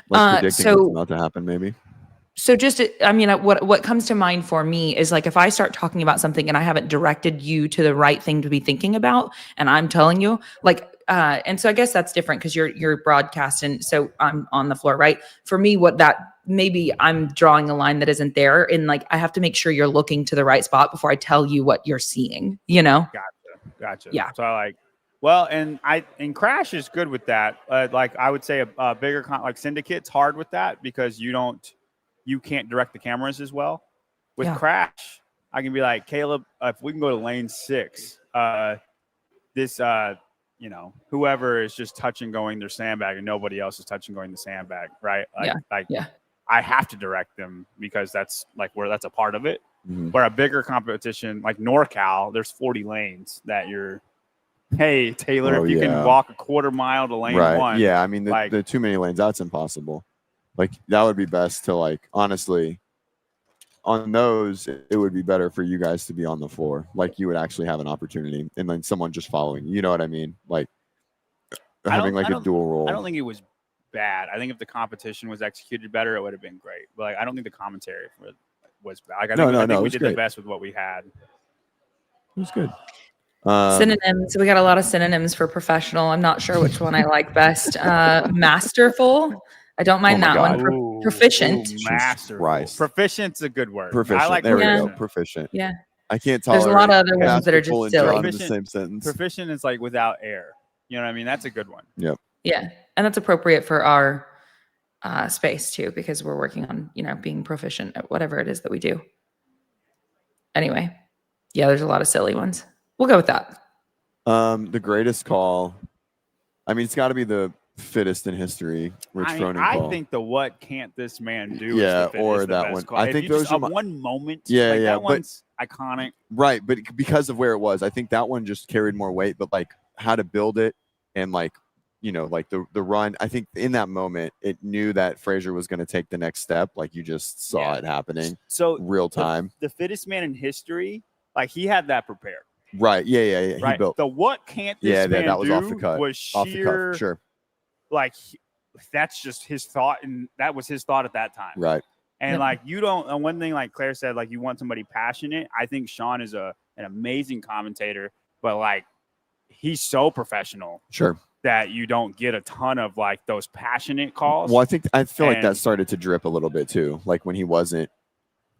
Like predicting what's about to happen, maybe. So just, I mean, what comes to mind for me is like, if I start talking about something and I haven't directed you to the right thing to be thinking about, and I'm telling you, like, and so I guess that's different because you're broadcasting. So I'm on the floor, right? For me, maybe I'm drawing a line that isn't there, and like I have to make sure you're looking to the right spot before I tell you what you're seeing. Gotcha. Yeah. So and Crash is good with that. Like I would say a bigger like Syndicate's hard with that because you can't direct the cameras as well. With Crash, I can be like, Caleb, if we can go to lane 6, whoever is just touching going their sandbag and nobody else is touching going the sandbag, right? I have to direct them because that's like that's a part of it. Mm-hmm. Where a bigger competition like NorCal, there's 40 lanes that hey, Taylor, if you can walk a quarter mile to lane 1. Yeah, I mean, the too many lanes, that's impossible. Like, that would be best to, like, honestly, on those, it would be better for you guys to be on the floor. Like, you would actually have an opportunity, and then someone just following. You know what I mean? Like, having, like, a dual role. I don't think it was bad. I think if the competition was executed better, it would have been great. But, like, I don't think the commentary was bad. Like, I think we did the best with what we had. It was good. Synonyms. We got a lot of synonyms for professional. I'm not sure which one I like best. Masterful. I don't mind that one. Proficient. Masterful. Proficient's a good word. Proficient. I like there we go. Proficient. Yeah. I can't tolerate. There's a lot of other ones that are just silly. In the same sentence. Proficient is like without air. You know what I mean? That's a good one. Yep. Yeah, and that's appropriate for our space too, because we're working on being proficient at whatever it is that we do. Anyway, yeah, there's a lot of silly ones. We'll go with that. The greatest call. I mean, it's got to be the fittest in history, Rich Froning call. I think the "what can't this man do"? Yeah, is the or that one. Call. I think those are one moment. Yeah, that one's iconic. Right, but because of where it was, I think that one just carried more weight. But like how to build it and like like the run. I think in that moment, it knew that Fraser was going to take the next step. Like you just saw it happening. So real time. The fittest man in history, like he had that prepared. Right. Yeah. Right. He built. The what can't this man that was do off the cut. Was sheer, off the cuff. Sure. Like that's just his thought, and that was his thought at that time. Right. And like you don't. And one thing, like Claire said, like you want somebody passionate. I think Sean is an amazing commentator, but like he's so professional. Sure. that you don't get a ton of like those passionate calls. Well, I feel like that And- started to drip a little bit too, like when he wasn't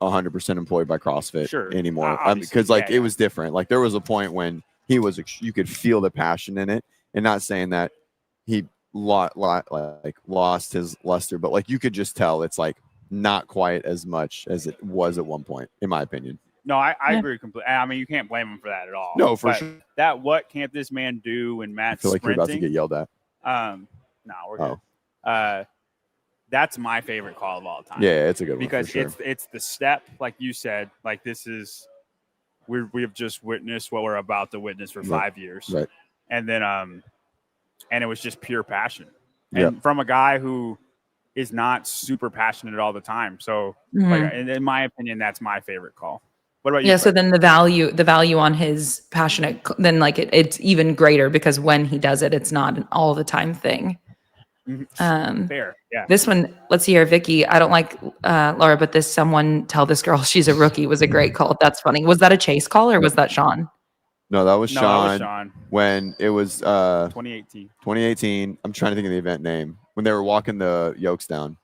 100% employed by CrossFit Sure. anymore, Obviously, because like yeah, it was different. Like there was a point when he was, you could feel the passion in it, and not saying that he lost his luster, but like you could just tell it's like not quite as much as it was at one point, in my opinion. No, I agree completely. I mean, you can't blame him for that at all. No, for But sure. that what can't this man do when I Matt's feel like you're about to sprinting? get yelled at. No, we're good. That's my favorite call of all time. Yeah, it's a good one because for sure. it's the step, like you said, like this is we have just witnessed what we're about to witness for 5 years, Right. And then and it was just pure passion, and from a guy who is not super passionate all the time. So, like, in my opinion, that's my favorite call. What about you? Yeah. So then the value on his passionate, then like it's even greater because when he does it, it's not an all the time thing. Fair. Yeah. This one, let's see here, Vicky. I don't like Laura, but this someone tell this girl she's a rookie was a great call. That's funny. Was that a Chase call or was that Sean? No, that was No, Sean. that was Sean. When it was 2018. 2018. I'm trying to think of the event name. When they were walking the yokes down.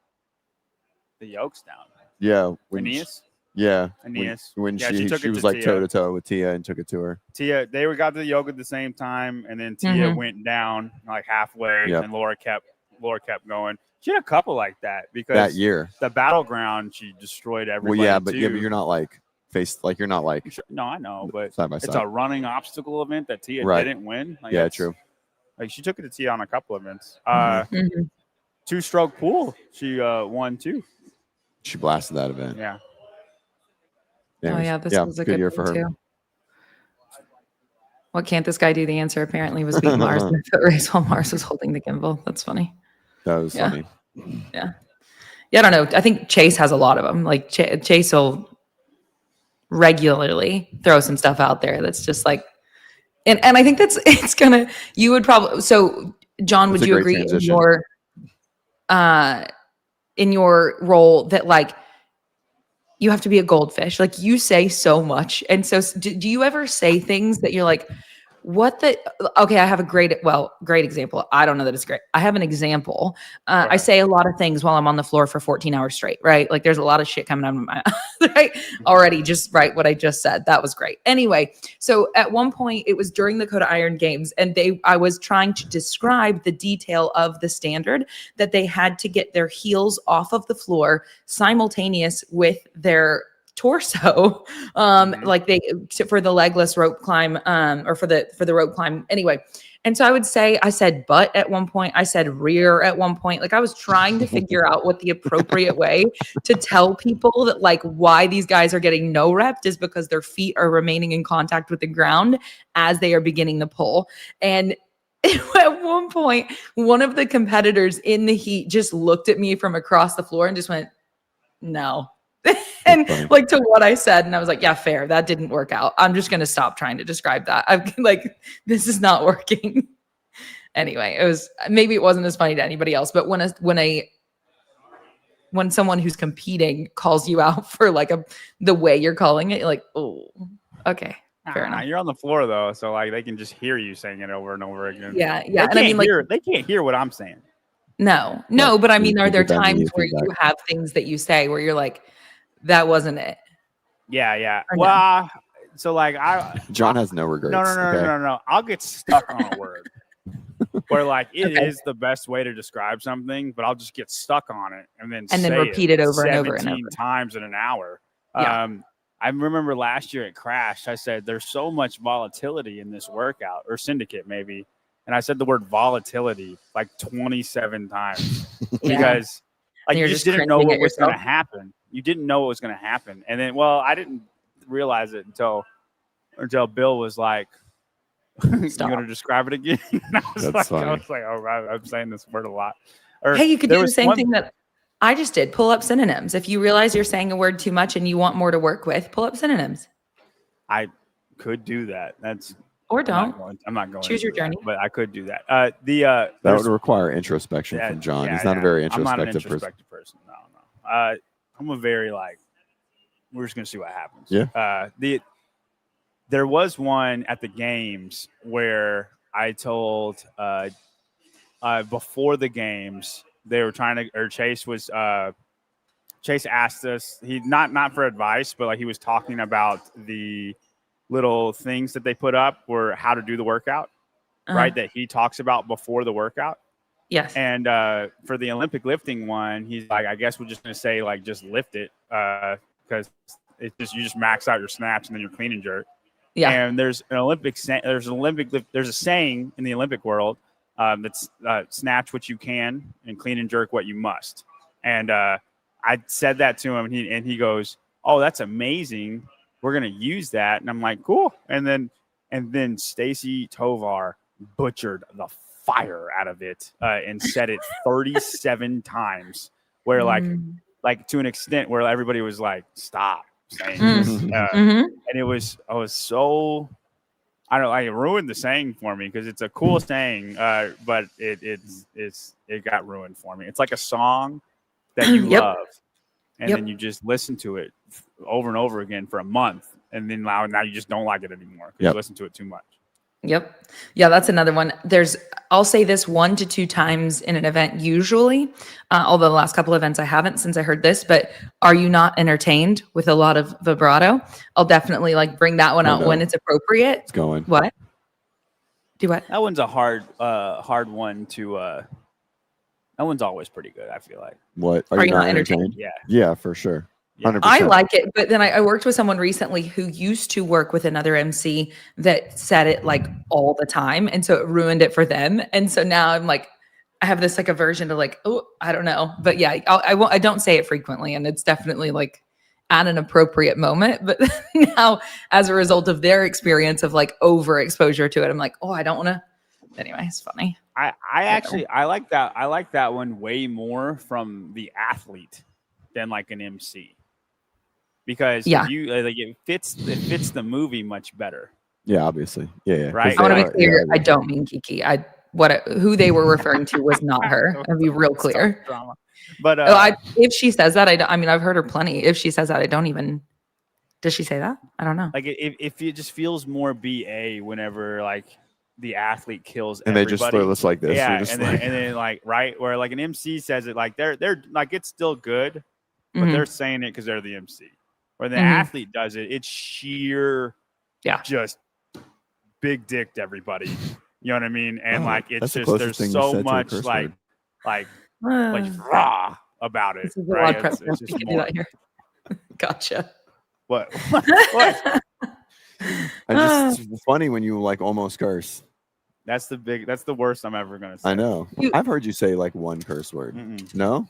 The yokes down. Yeah. When Aeneas? Yeah. Aeneas. When Yeah, she took it was to like Tia. toe to toe with Tia and took it to her. Tia, they got to the yoke at the same time, and then Tia went down like halfway, and Laura kept going. She had a couple like that because that year, the battleground, she destroyed everybody. Well, yeah, but too. you're not like you're not like No, I know, but side by it's side. a running obstacle event that Tia didn't win. Like, yeah, true. Like she took it to Tia on a couple events. 2-stroke pool, she won too. She blasted that event. Yeah. Anyways, oh yeah, this was a good year for her. Too. What can't this guy do? The answer apparently was beat Mars in the foot race while Mars was holding the gimbal. That's funny. That was funny. Yeah. Yeah, I don't know. I think Chase has a lot of them. Like Chase will regularly throw some stuff out there that's just like, and I think it's gonna. You would probably. So John, would you agree in your role that like you have to be a goldfish? Like you say so much, and so do you ever say things that you're like, what the? Okay, I have a great example. I don't know that it's great. I have an example. I say a lot of things while I'm on the floor for 14 hours straight, right? Like there's a lot of shit coming out of my mouth, right? Already just right what I just said. That was great. Anyway, so at one point it was during the Dakota Iron Games and I was trying to describe the detail of the standard that they had to get their heels off of the floor simultaneous with their torso like they for the legless rope climb or for the rope climb anyway. And so I said butt at one point, I said rear at one point. Like I was trying to figure out what the appropriate way to tell people that like why these guys are getting no rep is because their feet are remaining in contact with the ground as they are beginning the pull. And at one point, one of the competitors in the heat just looked at me from across the floor and just went, no. And like to what I said, and I was like, yeah, fair. That didn't work out. I'm just going to stop trying to describe that. I'm like, this is not working. Anyway, maybe it wasn't as funny to anybody else, but when someone who's competing calls you out for like the way you're calling it, you're like, oh, okay. Fair enough. You're on the floor though, so like they can just hear you saying it over and over again. Yeah. And I mean, like they can't hear what I'm saying. No, but I mean, are there times where you have things that you say where you're like, that wasn't it? Yeah. Well, so like John has no regrets. No. I'll get stuck on a word where like it is the best way to describe something, but I'll just get stuck on it and then repeat it over and over and over times in an hour. Yeah. I remember last year at Crash, I said there's so much volatility in this workout or syndicate maybe. And I said the word volatility like 27 times because like you just didn't know what was going to happen. You didn't know what was going to happen. And then, well, I didn't realize it until Bill was like, you're going to describe it again? I was like, oh, I'm saying this word a lot. Hey, you could do the same thing that I just did. Pull up synonyms. If you realize you're saying a word too much and you want more to work with, pull up synonyms. I could do that. Or don't. I'm not going. Choose your journey. But I could do that. That would require introspection from John. He's not a very introspective person. No. I'm a very like. We're just gonna see what happens. Yeah. There was one at the games where I told before the games, they were trying to, or Chase asked us, he not for advice, but like he was talking about the little things that they put up were how to do the workout, right? That he talks about before the workout. Yes. And for the Olympic lifting one, he's like, I guess we're just going to say like, just lift it because it's just, you just max out your snatch and then you're clean and jerk. Yeah. And there's a saying in the Olympic world that's snatch what you can and clean and jerk what you must. And I said that to him, and he goes, "Oh, that's amazing. We're gonna use that." And I'm like, "Cool." And then Stacy Tovar butchered the fire out of it and said it 37 times, where like to an extent where everybody was like, "Stop saying this." And I was so. I don't know. It ruined the saying for me because it's a cool saying, but it got ruined for me. It's like a song that you love, and then you just listen to it over and over again for a month, and then now you just don't like it anymore because you listen to it too much. Yep. Yeah, that's another one. I'll say this 1 to 2 times in an event usually, although the last couple of events I haven't since I heard this, but are you not entertained with a lot of vibrato? I'll definitely like bring that one out when it's appropriate. It's going. What? Do what? That one's a hard one to that one's always pretty good, I feel like. What? Are you not entertained? Yeah. Yeah, for sure. 100%. I like it, but then I worked with someone recently who used to work with another MC that said it like all the time, and so it ruined it for them. And so now I'm like, I have this like aversion to like, oh, I don't know, but yeah, I don't say it frequently, and it's definitely like at an appropriate moment. But now, as a result of their experience of like overexposure to it, I'm like, oh, I don't want to. Anyway, it's funny. I like that. I like that one way more from the athlete than like an MC. Because if you like it fits the movie much better. Yeah, obviously. Yeah. Right. I want to be clear. I don't mean Kiki. Who they were referring to was not her. I'll be real clear. But if she says that, I've heard her plenty. If she says that, I don't even. Does she say that? I don't know. Like if it just feels more BA whenever like the athlete kills and everybody. They just throw this like this. Yeah, and then like right where like an MC says it like they're like it's still good, but they're saying it because they're the MC. Where the athlete does it, it's sheer, just big dick to everybody. You know what I mean? And like it's just there's so much like raw about it. This is right? It's just more. Do that here. Gotcha. What? What? It's funny when you like almost curse. That's the worst I'm ever gonna say. I know. I've heard you say like one curse word. No?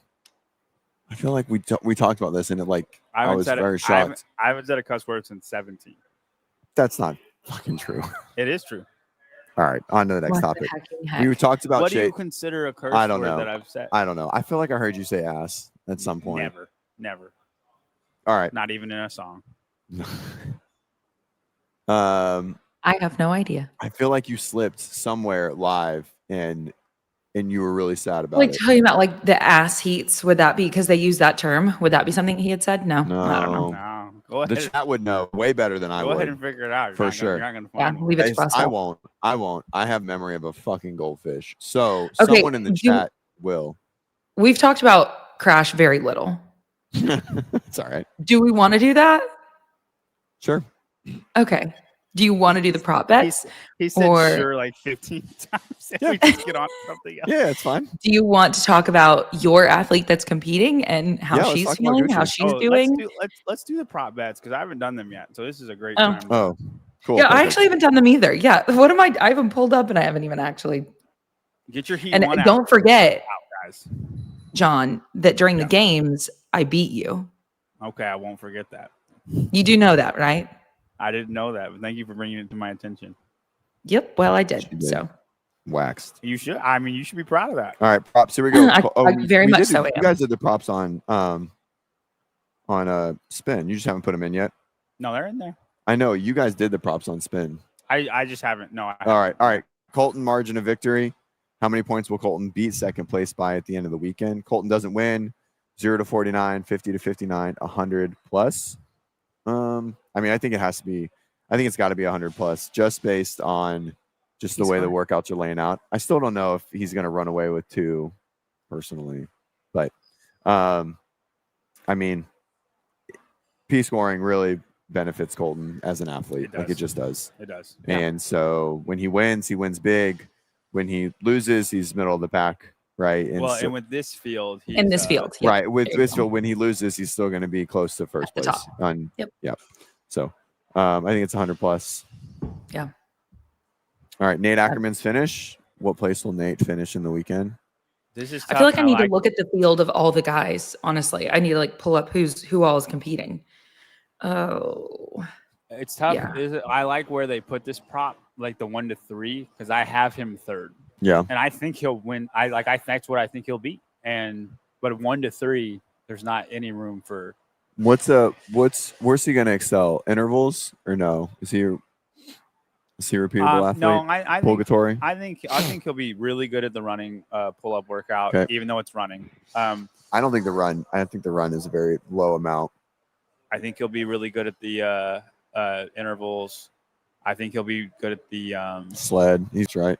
I feel like we talked about this and it like I was very shocked. I haven't said a cuss word since 17. That's not fucking true. It is true. All right, on to the next topic. We talked about what do you consider a curse I don't word know. that I've said? I don't know. I feel like I heard you say ass at some point. Never. All right. Not even in a song. I have no idea. I feel like you slipped somewhere live and you were really sad about it. Talking about like the ass heats, would that be because they use that term? Would that be something he had said? No. I don't know. No. Go ahead. The chat would know way better than I would. Go ahead and figure it out. For sure. Leave it to I won't. I have memory of a fucking goldfish. So someone in the chat will. We've talked about Crash very little. It's all right. Do we want to do that? Sure. Okay. Do you want to do the prop bets? He said sure like 15 times. Yeah. We just get on something else. Yeah, it's fine. Do you want to talk about your athlete that's competing and how she's feeling, how she's doing? Let's do the prop bets because I haven't done them yet. So this is a great time. Oh, cool. Yeah, I actually haven't done them either. Yeah. What am I haven't pulled up and I haven't even actually. Get your heat and one don't forget, guys. John, that during the games, I beat you. Okay, I won't forget that. You do know that, right? I didn't know that, but thank you for bringing it to my attention. Yep. Well, I did. So waxed. You should. I mean, you should be proud of that. All right, props. Here we go. I very much so. You guys did the props on spin. You just haven't put them in yet. No, they're in there. I know you guys did the props on spin. I just haven't. No. All right. Colton margin of victory. How many points will Colton beat second place by at the end of the weekend? Colton doesn't win. 0 to 49, 50 to 59, 100 plus. I mean, I think it has to be. I think it's got to be 100 plus, just based on just the way the workouts are laying out. I still don't know if he's going to run away with 2 personally, but I mean, P scoring really benefits Colton as an athlete. It just does. It does. And so when he wins big. When he loses, he's middle of the pack, right? And and with this field, right? With this field, when he loses, he's still going to be close to first place. Yep. So I think it's 100 plus. Yeah. All right, Nate Ackerman's finish. What place will Nate finish in the weekend? This is. I feel like I need to look at the field of all the guys. Honestly, I need to pull up who all is competing. Oh, it's tough. Yeah. I like where they put this prop, like the 1 to 3, because I have him 3rd. Yeah, and I think he'll win. That's what I think he'll beat. But 1 to 3, there's not any room for. Where's he gonna excel? Intervals or no? Is he a repeatable athlete? No, I Purgatory. I think he'll be really good at the running pull-up workout, even though it's running. I don't think the run. I think the run is a very low amount. I think he'll be really good at the intervals. I think he'll be good at the sled. He's right.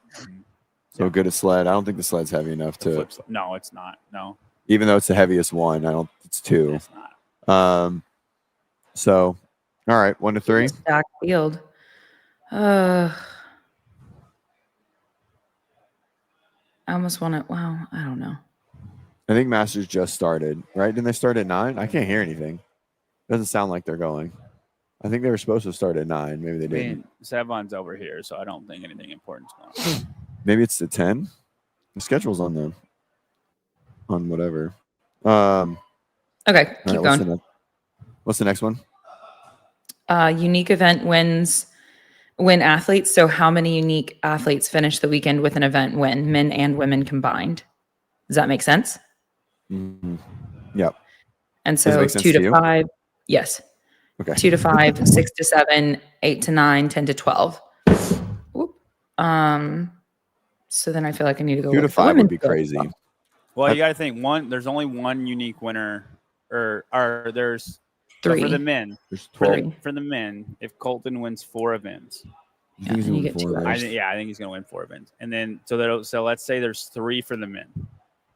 So good at sled. I don't think the sled's heavy enough to. No, it's not. No. Even though it's the heaviest one, I don't. It's 2. It's not. So, all right, 1 to 3. Back field. I almost want to. Wow, I don't know. I think Masters just started, right? Didn't they start at 9? I can't hear anything. Doesn't sound like they're going. I think they were supposed to start at 9. Maybe they didn't. Sevon's over here, so I don't think anything important's going on. Maybe it's the 10. The schedule's on whatever. Okay, keep going. What's the next one? Unique event win athletes. So how many unique athletes finish the weekend with an event win, men and women combined? Does that make sense? Mm-hmm. Yep. And so 2 to 5. Yes. Okay. 2 to 5, 6 to 7, 8 to 9, 10 to 12. Whoop. So then I feel like I need to go 2 to 5 would be crazy. Well, you got to think there's only one unique winner, or there's 3 for the men. There's 12 for the men. If Colton wins 4 events, yeah, you get 2. I think he's going to win 4 events, and then so let's say there's 3 for the men,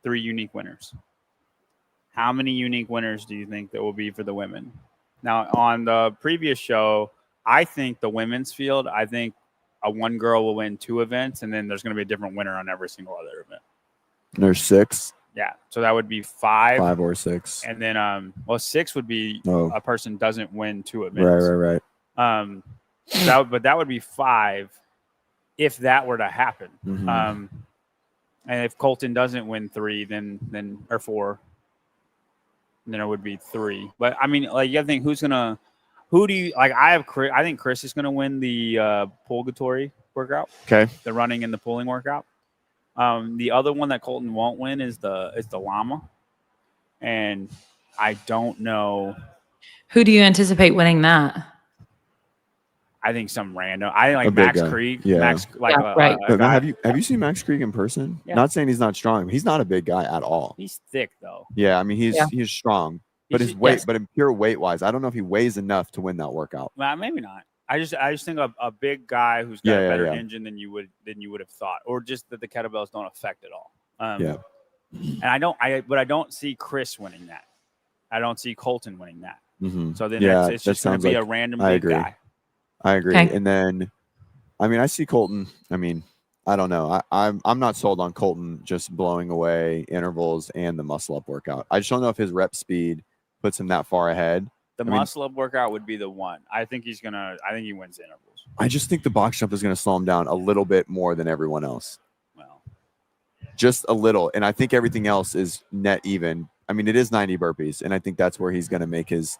3 unique winners. How many unique winners do you think there will be for the women? Now, on the previous show, I think the women's field, I think one girl will win 2 events, and then there's going to be a different winner on every single other event. There's 6. Yeah, so that would be 5. 5 or 6. And then, 6 would be a person doesn't win 2 events. Right. That would be 5 if that were to happen. Mm-hmm. And if Colton doesn't win 3, then or 4, then it would be 3. But I mean, you gotta think who do you like? I think Chris is gonna win the purgatory workout. Okay. The running and the pulling workout. The other one that Colton won't win is the llama, and I don't know. Who do you anticipate winning that? I think some random. I think Max Krieg. Yeah. Max, right. Have you seen Max Krieg in person? Yeah. Not saying he's not strong. He's not a big guy at all. He's thick though. Yeah, I mean he's strong, but his weight, but in pure weight wise, I don't know if he weighs enough to win that workout. Well, maybe not. I just think a big guy who's got a better engine than you would have thought, or just that the kettlebells don't affect it all. And I don't see Chris winning that. I don't see Colton winning that. Mm-hmm. So then it's just going to be a random big guy. I agree. Okay. And then, I mean, I see Colton. I mean, I don't know. I'm not sold on Colton just blowing away intervals and the muscle up workout. I just don't know if his rep speed puts him that far ahead. The muscle up workout would be the one. I think he wins the intervals. I just think the box jump is going to slow him down a little bit more than everyone else. Well, just a little. And I think everything else is net even. I mean, it is 90 burpees, and I think that's where he's going to make his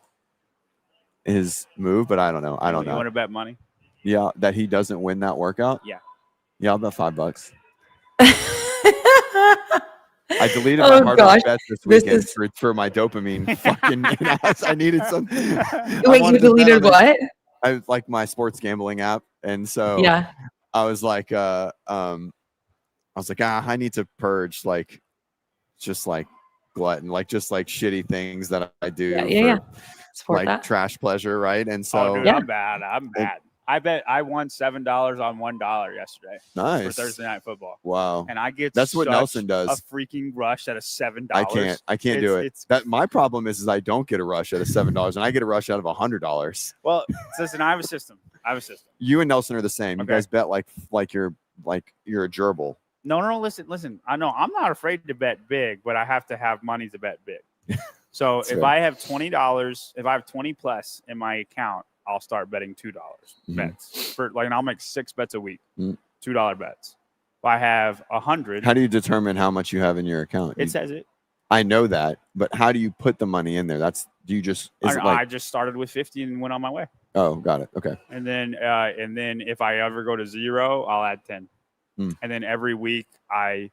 move, but I don't know. You want to bet money? Yeah, that he doesn't win that workout? Yeah, I'll bet $5. I deleted my hard rock bets this weekend for my dopamine. Fucking, I needed some. Wait, you deleted what? I like my sports gambling app, and so I was like, I need to purge just glutton, just shitty things that I do. Yeah. For, trash pleasure, right? And so I'm bad. I won $7 on $1 yesterday for Nice. Thursday Night Football, Wow. and I get That's what such Nelson a does. freaking rush at a $7. I can't do it. That my problem is I don't get a rush at a $7 and I get a rush out of $100. Well, listen, I have a system. You and Nelson are the same. You Okay. guys bet like you're a gerbil. No, listen. I know I'm not afraid to bet big, but I have to have money to bet big. So if fair. I have $20, if I have 20 plus in my account, I'll start betting $2 bets for and I'll make 6 bets a week, $2 bets. If I have 100, How do you determine how much you have in your account? it says it. I know that, but how do you put the money in there? I just started with 50 and went on my way. Oh, got it. Okay. And then if I ever go to 0, I'll add 10. And then every week I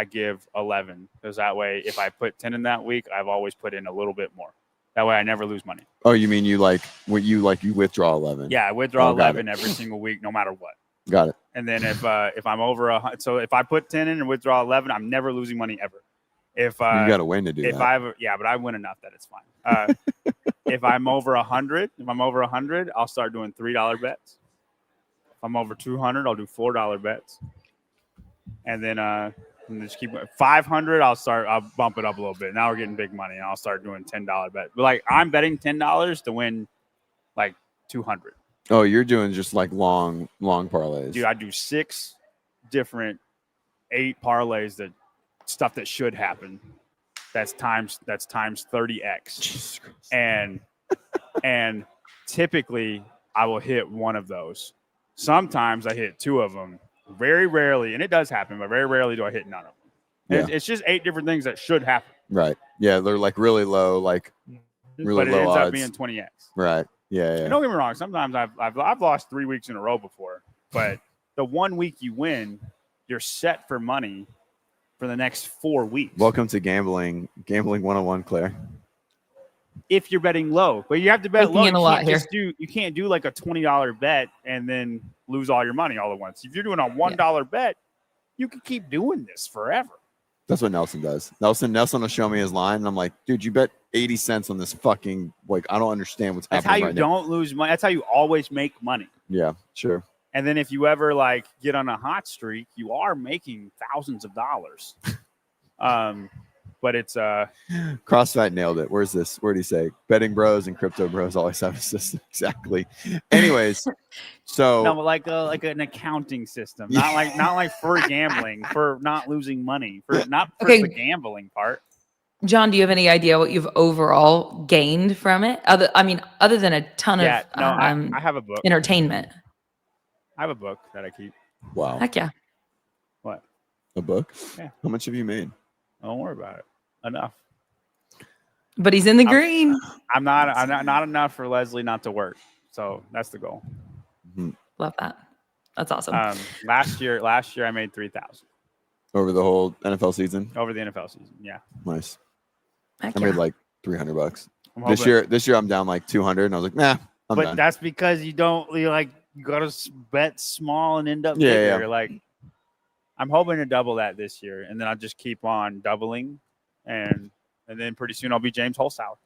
give 11, because that way if I put 10 in that week, I've always put in a little bit more. That way I never lose money. Oh, you mean you withdraw 11? Yeah, I withdraw 11 every single week, no matter what. Got it. And then if I'm over so if I put 10 in and withdraw 11, I'm never losing money ever. If you got to win to do that. But I win enough that it's fine. If I'm over 100, I'll start doing $3 bets. If I'm over 200, I'll do $4 bets. And then just keep 500. I'll bump it up a little bit. Now we're getting big money, and I'll start doing $10 bets. But like I'm betting $10 to win like 200. Oh, you're doing just like long parlays. Dude, I do 6 different 8 parlays stuff that should happen. That's times 30x. And typically I will hit one of those. Sometimes I hit 2 of them. Very rarely, and it does happen, but very rarely do I hit none of them. Yeah. It's just 8 different things that should happen. Right. Yeah, they're like really low, but it ends odds. Up being 20x. Right. Yeah. And don't get me wrong. Sometimes I've lost 3 weeks in a row before, but the 1 week you win, you're set for money for the next 4 weeks. Welcome to gambling 101, Claire. If you're betting low, but you have to bet low. You can't do like a $20 bet and then lose all your money all at once. If you're doing a $1 bet, you can keep doing this forever. That's what Nelson does. Nelson will show me his line, and I'm like, dude, you bet 80 cents on this fucking, I don't understand what's happening. That's how you don't lose money. That's how you always make money. Yeah, sure. And then if you ever get on a hot streak, you are making thousands of dollars. But it's CrossFit nailed it. Where's this? Where'd he say? Betting bros and crypto bros always have a system. Exactly. Anyways, so no, like an accounting system, not like for gambling, for not losing money, the gambling part. John, do you have any idea what you've overall gained from it? Other than a ton of I have a book. Entertainment. I have a book that I keep. Wow. Heck yeah. What? A book? Yeah. How much have you made? Don't worry about it. Enough. But he's in the green. I'm not enough for Leslie not to work. So that's the goal. Mm-hmm. Love that. That's awesome. Last year I made 3,000 over the whole NFL season. Over the NFL season, yeah. Nice. Heck I yeah. made like $300. This year I'm down like 200, and I was like, nah. But done. That's because you gotta bet small and end up bigger. Yeah. Like I'm hoping to double that this year, and then I'll just keep on doubling, and then pretty soon I'll be James Holzhauer.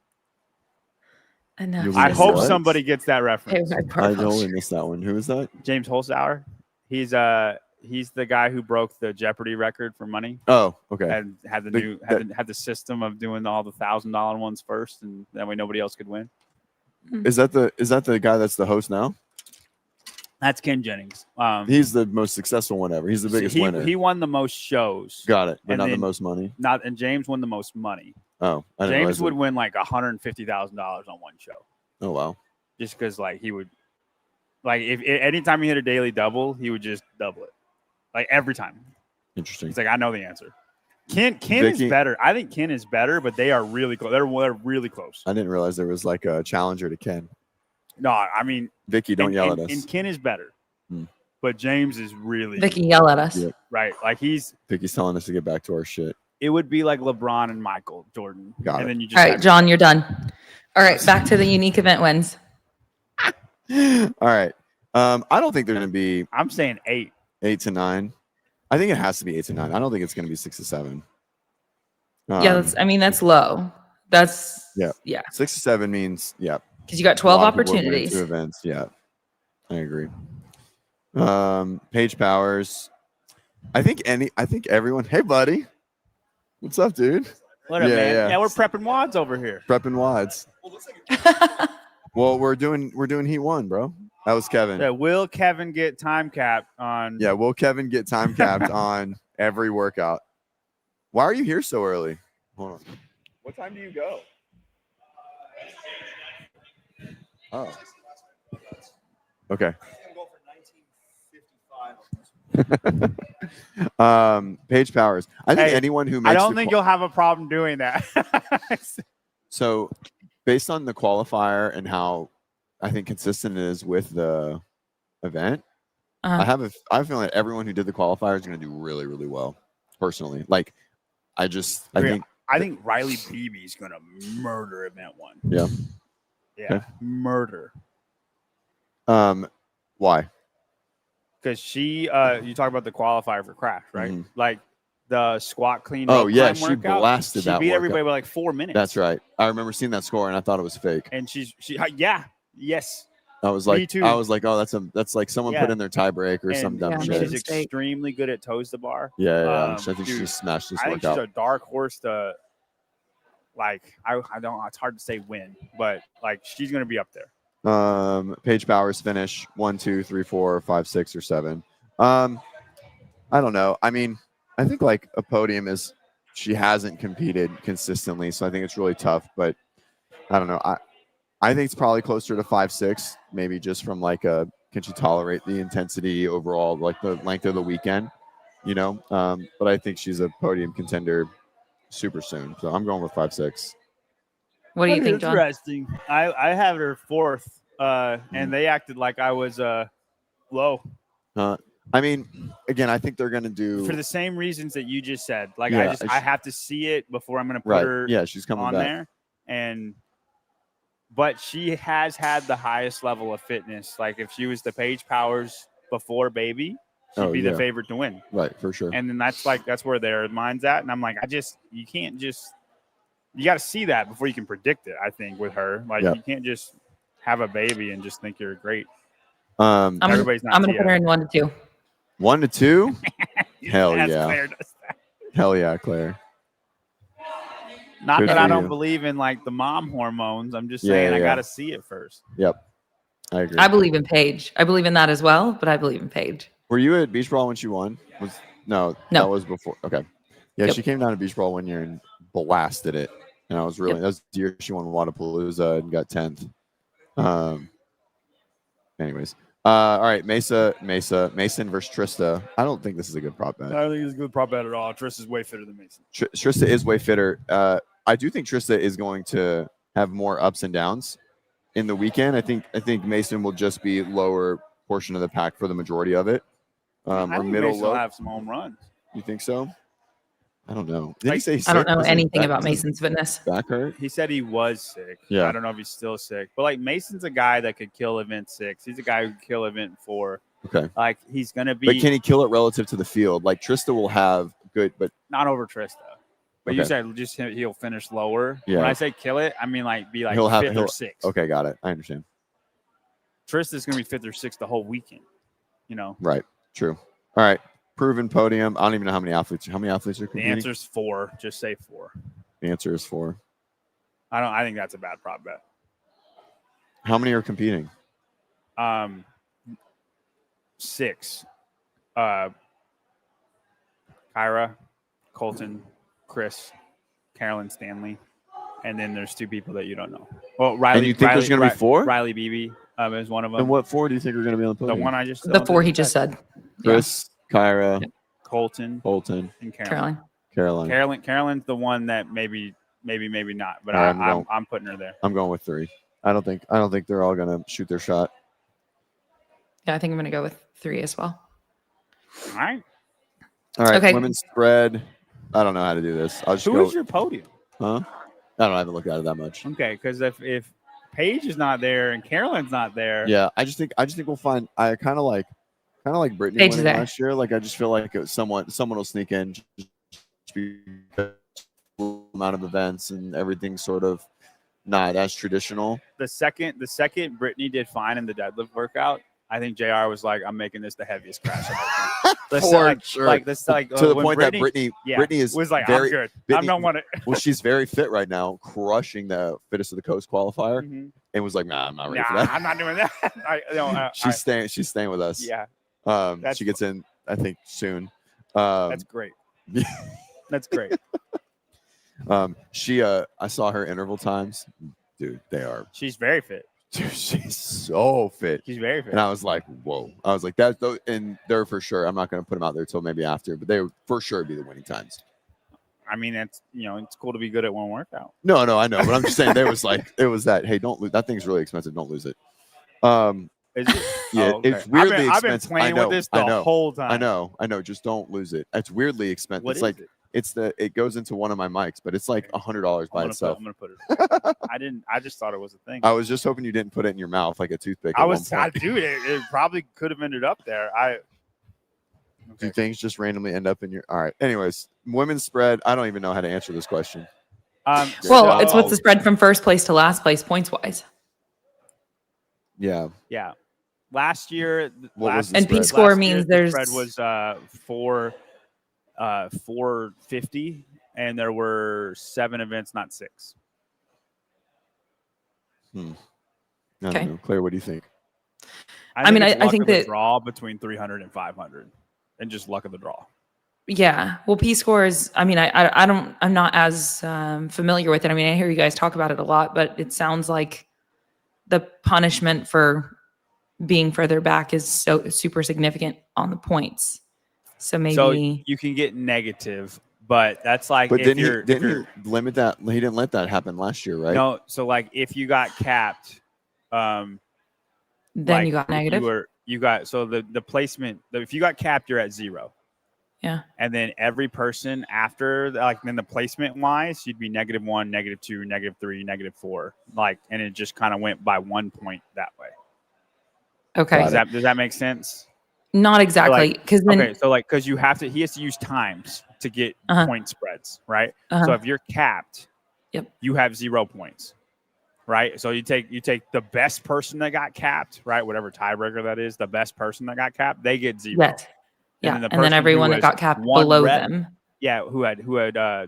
I hope somebody gets that reference. I totally missed that one. Who is that? James Holzhauer. He's the guy who broke the Jeopardy record for money. Oh, okay. And had the system of doing all the $1,000 ones first, and that way nobody else could win. Is that the guy that's the host now? That's Ken Jennings. He's the most successful one ever. He's the biggest winner. He won the most shows. Got it, but not the most money. And James won the most money. Oh, James would win like $150,000 on one show. Oh wow! Just because he would, if anytime he hit a daily double, he would just double it, every time. Interesting. He's like, I know the answer. Ken is better. I think Ken is better, but they are really close. They're really close. I didn't realize there was like a challenger to Ken. No, I mean, Vicky, don't yell at us. And Ken is better, but James is really. Vicky, yell at us. Yep. Right, Vicky's telling us to get back to our shit. It would be like LeBron and Michael Jordan. Got it. Then you just all right, John, you're done. All right, back to the unique event wins. All right. I don't think they're going to be. I'm saying 8. 8 to 9. I think it has to be 8 to 9. I don't think it's going to be 6 to 7. That's low. That's 6 to 7 means because you got 12 opportunities. 2 events. Yeah. I agree. Paige Powers. I think everyone. Hey, buddy. What's up, dude? What up, Yeah, man? yeah. Yeah, we're prepping wads over here. Prepping wads. Well, we're doing Heat 1, bro. That was Kevin. Yeah, will Kevin get time capped on? Yeah, will Kevin get time capped on every workout? Why are you here so early? Hold on. What time do you go? Oh. Okay. Paige Powers. I think Hey, anyone who makes I don't think you'll have a problem doing that. so based on the qualifier and how I think consistent it is with the event, I have a feeling that everyone who did the qualifier is going to do really, really well. Personally, like I think Riley Beebe is going to murder event 1. Yeah. Yeah. Okay. Murder. Why? Because she, you talk about the qualifier for Crash, right? Mm-hmm. Like the squat clean. Oh yeah, she blasted that. She beat workout. Everybody by like 4 minutes. That's right. I remember seeing that score and I thought it was fake. And yes. I was like, oh, that's like someone put in their tie break or some dumb shit. She's extremely good at toes to bar. Yeah. I think she smashed this workout. I think she's a dark horse to, like, I don't. It's hard to say when, but like she's gonna be up there. Paige Powers finish 1, 2, 3, 4, 5, 6, or 7. I don't know. I mean, I think like a podium is she hasn't competed consistently, so I think it's really tough. But I don't know. I think it's probably closer to 5, 6, maybe just from like can she tolerate the intensity overall, like the length of the weekend, you know? But I think she's a podium contender super soon. So I'm going with 5, 6. What do you think, John? Interesting. I have her 4th, and they acted like I was low. I mean, again, I think they're going to do for the same reasons that you just said. Like I have to see it before I'm going to put her. Yeah, she's coming on back there, but she has had the highest level of fitness. Like if she was the Paige Powers before baby, she'd be the favorite to win. Right, for sure. And then that's where their mind's at. And I'm like, you can't just. You got to see that before you can predict it. I think with her, like you can't just have a baby and just think you're great. Everybody's not. I'm gonna put her in 1 to 2. 1 to 2. Hell yeah! Claire does that. Hell yeah, Claire. Not Good that I don't believe in like the mom hormones. I'm just saying I got to see it first. Yep, I agree. I believe in Paige. I believe in that as well, but I believe in Paige. Were you at Beach Brawl when she won? No, that was before. Okay, yeah, she came down to Beach Brawl one year and blasted it. And I was really that was the year she won Wadapalooza and got 10th. Anyways, all right, Mason versus Trista. I don't think this is a good prop bet. I don't think it's a good prop bet at all. Trista's way fitter than Mason. Trista is way fitter. I do think Trista is going to have more ups and downs in the weekend. I think Mason will just be lower portion of the pack for the majority of it. I think middle Mason low. will have some home runs. You think so? I don't know. Did he say sick? I don't know anything about Mason's fitness. Back hurt? He said he was sick. Yeah. I don't know if he's still sick. But like Mason's a guy that could kill event 6. He's a guy who could kill event 4. Okay. Like he's gonna be. But can he kill it relative to the field? Like Trista will have good, but not over Trista. But you said just he'll finish lower. Yeah. When I say kill it, I mean like be like he'll 5th or 6th. Okay, got it. I understand. Trista's gonna be 5th or 6th the whole weekend. You know. Right. True. All right. Proven podium. I don't even know how many athletes are competing. The answer is 4. Just say 4. The answer is 4. I think that's a bad prop bet. How many are competing? 6. Kyra, Colton, Chris, Carolyn Stanley, and then there's 2 people that you don't know. Well, Riley. And you think there's going to be 4? Riley Beebe is one of them. And what 4 do you think are going to be on the podium? The one I just. The 4 he just said. Chris, Kyra, Colton, and Caroline. Carolyn's the one that maybe not, but I'm putting her there. I'm going with 3. I don't think they're all going to shoot their shot. Yeah, I think I'm going to go with 3 as well. All right. Okay. Women's spread. I don't know how to do this. I'll just Who is your podium? Huh? I haven't looked at it that much. Okay, because if Paige is not there and Carolyn's not there, yeah, I just think we'll find. I kind of like Brittany Paige winning last year. Like I just feel like someone will sneak in, just amount of events and everything sort of not as traditional. The second Brittany did fine in the deadlift workout, I think JR was like, I'm making this the heaviest crash I've ever done. For sure. Like this, like To the when point that Brittany is was like, very, I'm good. Brittany, I'm not want it. well, she's very fit right now, crushing the fittest of the coast qualifier, and was like, nah, I'm not ready for that. I'm not doing that. She's staying with us. Yeah. She gets in, I think, soon. That's great. That's great. I saw her interval times, dude. She's very fit. Dude, she's so fit. She's very fit. And I was like, whoa. I was like, and they're for sure. I'm not going to put them out there till maybe after, but they would for sure be the winning times. I mean, it's it's cool to be good at one workout. No, I know, but I'm just saying it was that. Hey, don't lose. That thing's really expensive. Don't lose it. Is it? Yeah, okay. it's weirdly I've been expensive. playing with this the whole time. I know. Just don't lose it. It's weirdly expensive. What it's like is it? it goes into one of my mics, but it's like $100 by itself. I'm gonna put it. I just thought it was a thing. I was just hoping you didn't put it in your mouth like a toothpick. Dude, it probably could have ended up there. Do things just randomly end up in your? All right. Anyways, women's spread. I don't even know how to answer this question. Well, it's what's the spread from first place to last place points wise. Yeah. Yeah. Last year, and P score means the spread was 450, and there were 7 events, not 6. I don't know. Claire, what do you think? I think that draw between 300 and 500, and just luck of the draw. Yeah. Well, P scores. I mean, I'm not as familiar with it. I mean, I hear you guys talk about it a lot, but it sounds like the punishment for being further back is so super significant on the points. So maybe you can get negative, but that's like. But didn't he limit that? He didn't let that happen last year, right? No. So like, if you got capped, then you got negative. The placement. If you got capped, you're at 0. Yeah. And then every person after, like, then the placement wise, you'd be -1, -2, -3, -4, like, and it just kind of went by 1 point that way. Okay. Does that make sense? Not exactly, because because he has to use times to get point spreads, right? So if you're capped, you have 0 points, right? So you take the best person that got capped, right? Whatever tiebreaker that is, the best person that got capped, they get 0. Yes. Yeah, and then everyone that got capped below them. Yeah, who had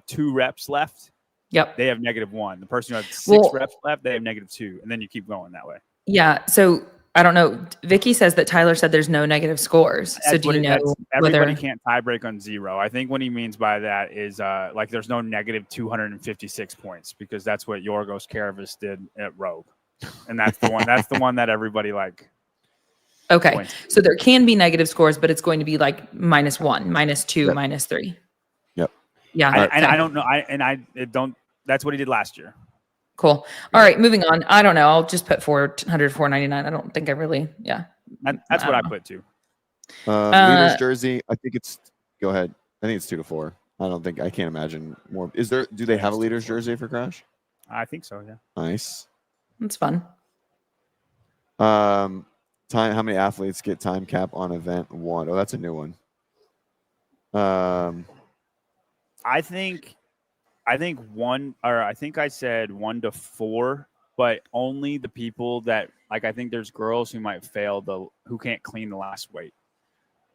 2 reps left. Yep. They have -1. The person who had 6 reps left, they have -2, and then you keep going that way. Yeah. So I don't know. Vicky says that Tyler said there's no negative scores. So do you know everybody can't tie break on 0? I think what he means by that is like there's no -256 points, because that's what Yorgos Karavis did at Rogue, and that's the one. That's the one that everybody like. Okay, points. So there can be negative scores, but it's going to be like -1, -2, -3. Yep. Yeah. I don't know. That's what he did last year. Cool. All right, moving on. I don't know. I'll just put 400, 499. I don't think I really. Yeah. That's what I put too. Leaders jersey. I think it's. Go ahead. I think it's 2 to 4. I can't imagine more. Do they have a leaders jersey for Crash? I think so. Yeah. Nice. That's fun. How many athletes get time cap on event 1? Oh, that's a new one. I think I said 1 to 4, but only the people that like. I think there's girls who might fail who can't clean the last weight.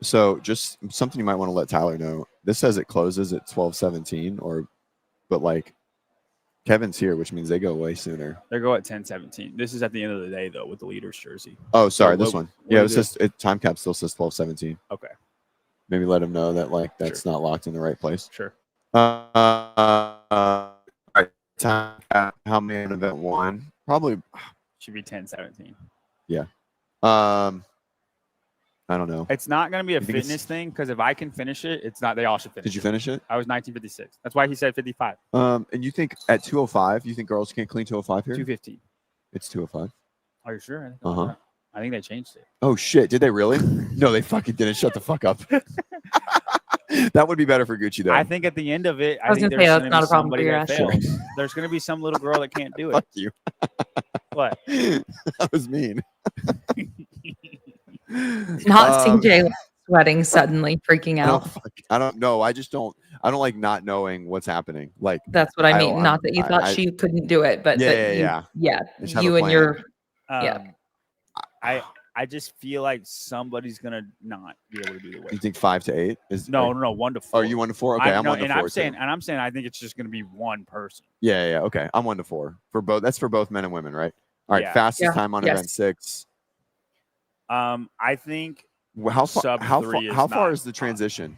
So just something you might want to let Tyler know. This says it closes at 12:17, but like Kevin's here, which means they go way sooner. They go at 10:17. This is at the end of the day though with the leaders jersey. Oh, sorry, this one. Yeah, time cap still says 12:17. Okay. Maybe let him know that like that's not locked in the right place. Sure. All right. Time cap, how many in event 1? Probably should be 10:17. Yeah. I don't know. It's not going to be a fitness thing, because if I can finish it, it's not. They all should finish. Did you finish it? I was 1956. That's why he said 55. And you think at 205, you think girls can't clean 205 here? 215. It's 205. Are you sure? I think they changed it. Oh shit! Did they really? No, they fucking didn't. Shut the fuck up. That would be better for Gucci though. I think at the end of it, I think there's going to be somebody that fails. There's going to be some little girl that can't do it. Fuck you. What? That was mean. Not CJ sweating suddenly, freaking out. I don't know. I don't like not knowing what's happening. Like that's what I mean. Not that you thought she couldn't do it, but yeah. You and your I I just feel like somebody's gonna not be able to do the weight. You think 5 to 8 is No, 1 to 4. Oh, you 1 to 4? Okay, I'm 1 to 4. I'm saying I think it's just gonna be one person. Yeah. Okay, I'm 1 to 4 for both. That's for both men and women, right? All right. Yeah. Fastest time on event 6. I think How sub how 3 is how far not is the transition?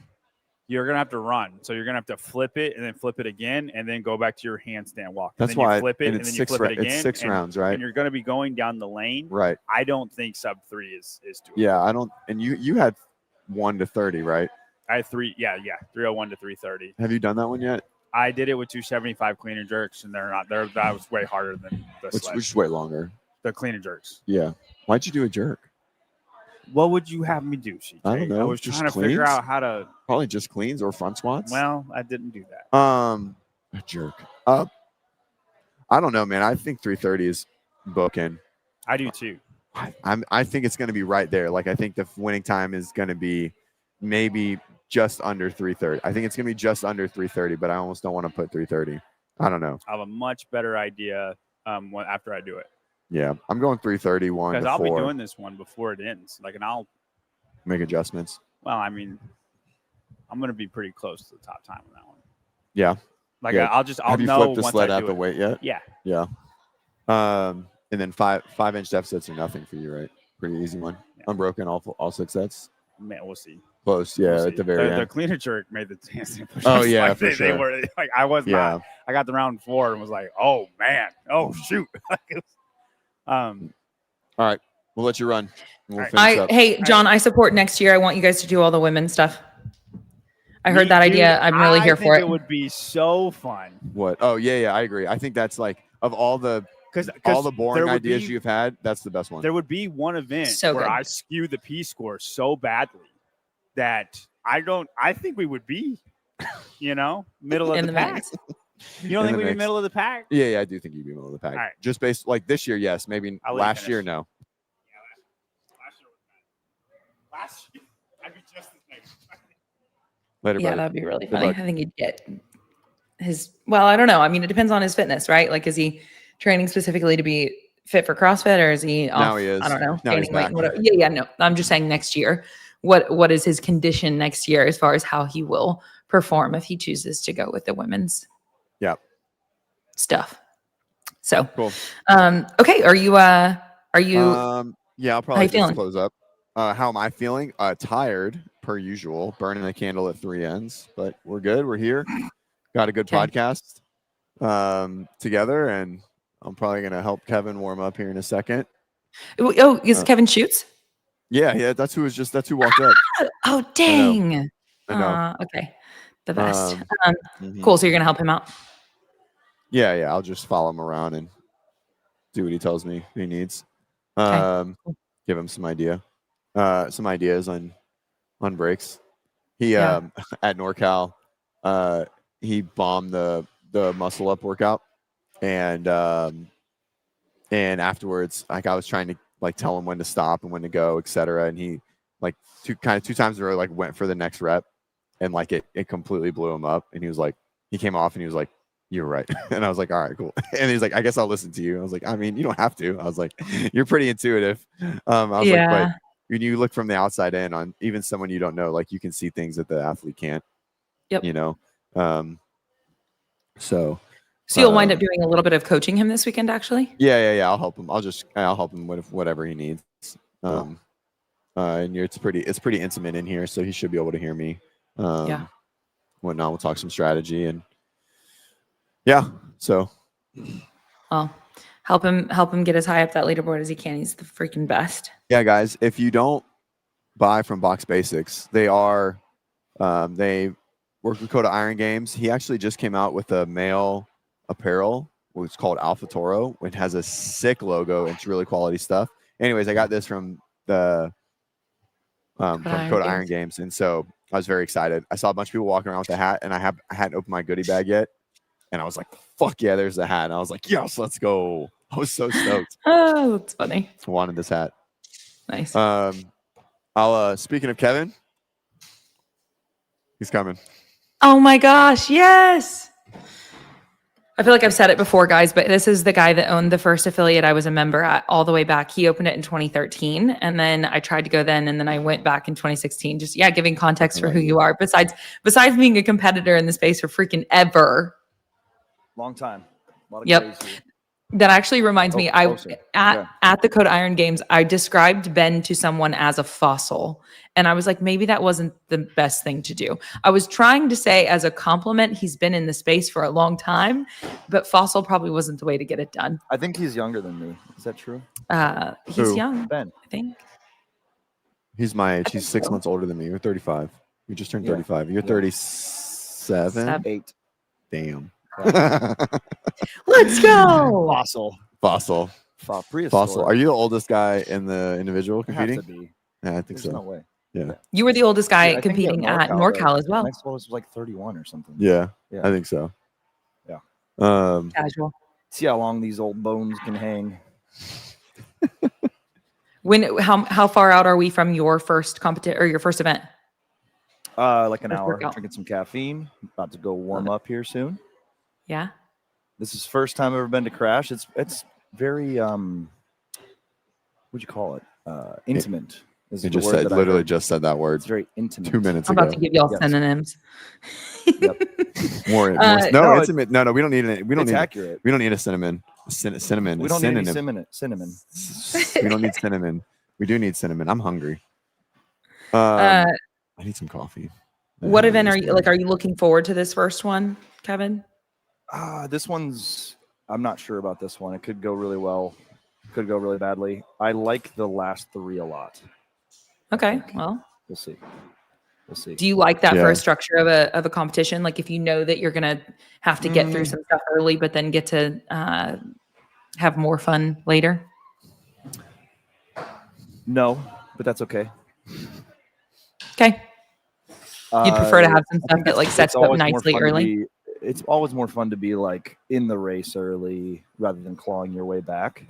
You're gonna have to run, so you're gonna have to flip it and then flip it again, and then go back to your handstand walk. That's and then why. you flip it and and it's then you 6 flip it again. It's 6 rounds, right? And you're gonna be going down the lane. Right. I don't think sub 3 is doable. Yeah, I don't. And you had 1 to 30, right? I had 301 to 330. Have you done that one yet? I did it with 275 clean and jerks, and that was way harder than the sled. Which is way longer. The clean and jerks. Yeah. Why'd you do a jerk? What would you have me do, CJ? I don't know. I was Just trying to cleans? figure out how to. Probably just cleans or front squats. Well, I didn't do that. A jerk. I don't know, man. I think 330 is booking. I do too. I think it's going to be right there. Like, I think the winning time is going to be maybe just under 330. I think it's going to be just under 330, but I almost don't want to put 330. I don't know. I have a much better idea after I do it. Yeah, I'm going 331 because to I'll 4. be doing this one before it ends. And I'll make adjustments. Well, I mean, I'm going to be pretty close to the top time on that one. Yeah. Yeah. I'll Have you know flipped the once sled I out do the it. weight yet? Yeah. Yeah. And then 5-inch deficits are nothing for you, right? Pretty easy one. Yeah. Unbroken, all 6 sets. Man, we'll see. Close, yeah, we'll at the very end. The cleaner jerk made the handstand push-ups. Oh yeah, for sure. They were like, I was not. I got the round 4 and was like, oh man, oh shoot. All right, we'll let you run. We'll Hey, John, I support next year. I want you guys to do all the women's stuff. I heard that idea. I'm really here for it. It would be so fun. What? Oh yeah, I agree. I think that's like of all the boring ideas you've had, that's the best one. There would be one event where I skew the P score so badly that I think we would be, middle of the pack. You don't think we'd be middle of the pack? Yeah, I do think you'd be middle of the pack. All right. Just based like this year, yes. Maybe last year, no. Yeah, last year I'd be just as nice. Later, yeah, that'd be really funny. I think he'd get I don't know. I mean, it depends on his fitness, right? Like, is he training specifically to be fit for CrossFit, or is he off? Now he is. I don't know. Now he's back. Yeah, no. I'm just saying next year. What is his condition next year as far as how he will perform if he chooses to go with the women's stuff? So cool. Okay. Are you yeah, I'll probably just close up. How am I feeling? Tired per usual, burning a candle at 3 ends, but we're good. We're here. Got a good podcast together, and I'm probably going to help Kevin warm up here in a second. Oh, is Kevin Shoots? Yeah, that's who walked up. Oh, dang. I know. Okay. The best. Cool. So you're going to help him out? Yeah. I'll just follow him around and do what he tells me he needs. Cool. Give him some ideas on breaks. He at NorCal, he bombed the muscle up workout, and afterwards, like, I was trying to like tell him when to stop and when to go, etc. And he like two times in a row like went for the next rep, and like it completely blew him up. And he was like, he came off and he was like, "You're right." And I was like, "All right, cool." And he's like, "I guess I'll listen to you." I was like, "I mean, you don't have to." I was like, "You're pretty intuitive." I was like, but when you look from the outside in on even someone you don't know, like, you can see things that the athlete can't. Yep. So you'll wind up doing a little bit of coaching him this weekend, actually? Yeah. I'll help him. I'll help him with whatever he needs. And it's pretty intimate in here, so he should be able to hear me. Whatnot. We'll talk some strategy and so. Well, help him get as high up that leaderboard as he can. He's the freaking best. Yeah, guys, if you don't buy from Box Basics, they work with Coda Iron Games. He actually just came out with a male apparel, which is called Alpha Toro. It has a sick logo. It's really quality stuff. Anyways, I got this from the from Coda Iron Games, and so I was very excited. I saw a bunch of people walking around with the hat, and I hadn't opened my goodie bag yet, and I was like, "Fuck yeah, there's the hat!" And I was like, "Yes, let's go!" I was so stoked. Oh, that's funny. I wanted this hat. Nice. I'll speaking of Kevin, he's coming. Oh my gosh, yes. I feel like I've said it before, guys, but this is the guy that owned the first affiliate I was a member at all the way back. He opened it in 2013, and then I tried to go then, and then I went back in 2016. Just giving context for who you are. Besides being a competitor in the space for freaking ever. Long time. A lot of Yep. crazy. That actually reminds me, Closer. at the Code Iron Games, I described Ben to someone as a fossil. And I was like, maybe that wasn't the best thing to do. I was trying to say as a compliment, he's been in the space for a long time, but fossil probably wasn't the way to get it done. I think he's younger than me. Is that true? He's Who? young, Ben. I think. He's my age. He's think 6 so. months older than me. You're 35. You just turned Yeah. 35. You're Yeah. 37. 8. Damn. Let's go. Fossil. Fossil. Prehistoric. Fossil. Are you the oldest guy in the individual I have competing? to be. Yeah, I think There's so. no way. You were the oldest guy Yeah, I think competing at NorCal as well. Next one was like 31 or something. Yeah, Yeah. I think so. Yeah. Casual. See how long these old bones can hang. How far out are we from your first competition or your first event? Like an First hour. workout. Drinking some caffeine. About to go warm up here soon. Yeah. This is first time I've ever been to Crash. It's very what'd you call it? Intimate. Is You the just word said that I literally heard. just said that word It's very intimate. 2 minutes I'm ago. about to give y'all Yes. synonyms. More, No, intimate. No, we don't need it. We don't It's need. accurate. We don't need a cinnamon. Cinnamon. We a don't need any synonym. cinnamon. We don't need cinnamon. We do need cinnamon. I'm hungry. Uh, I need some coffee. what event are you Are you looking forward to this first one, Kevin? This one's. I'm not sure about this one. It could go really well. Could go really badly. I like the last 3 a lot. Okay. Well, We'll see. We'll see. do you like that Yeah. for a structure of a competition? Like if you know that you're gonna have to get through some stuff early, but then get to have more fun later. No, but that's okay. Okay. You'd prefer to have some I stuff think that like it's sets you up always more nicely fun to early. be- It's always more fun to be like in the race early rather than clawing your way back.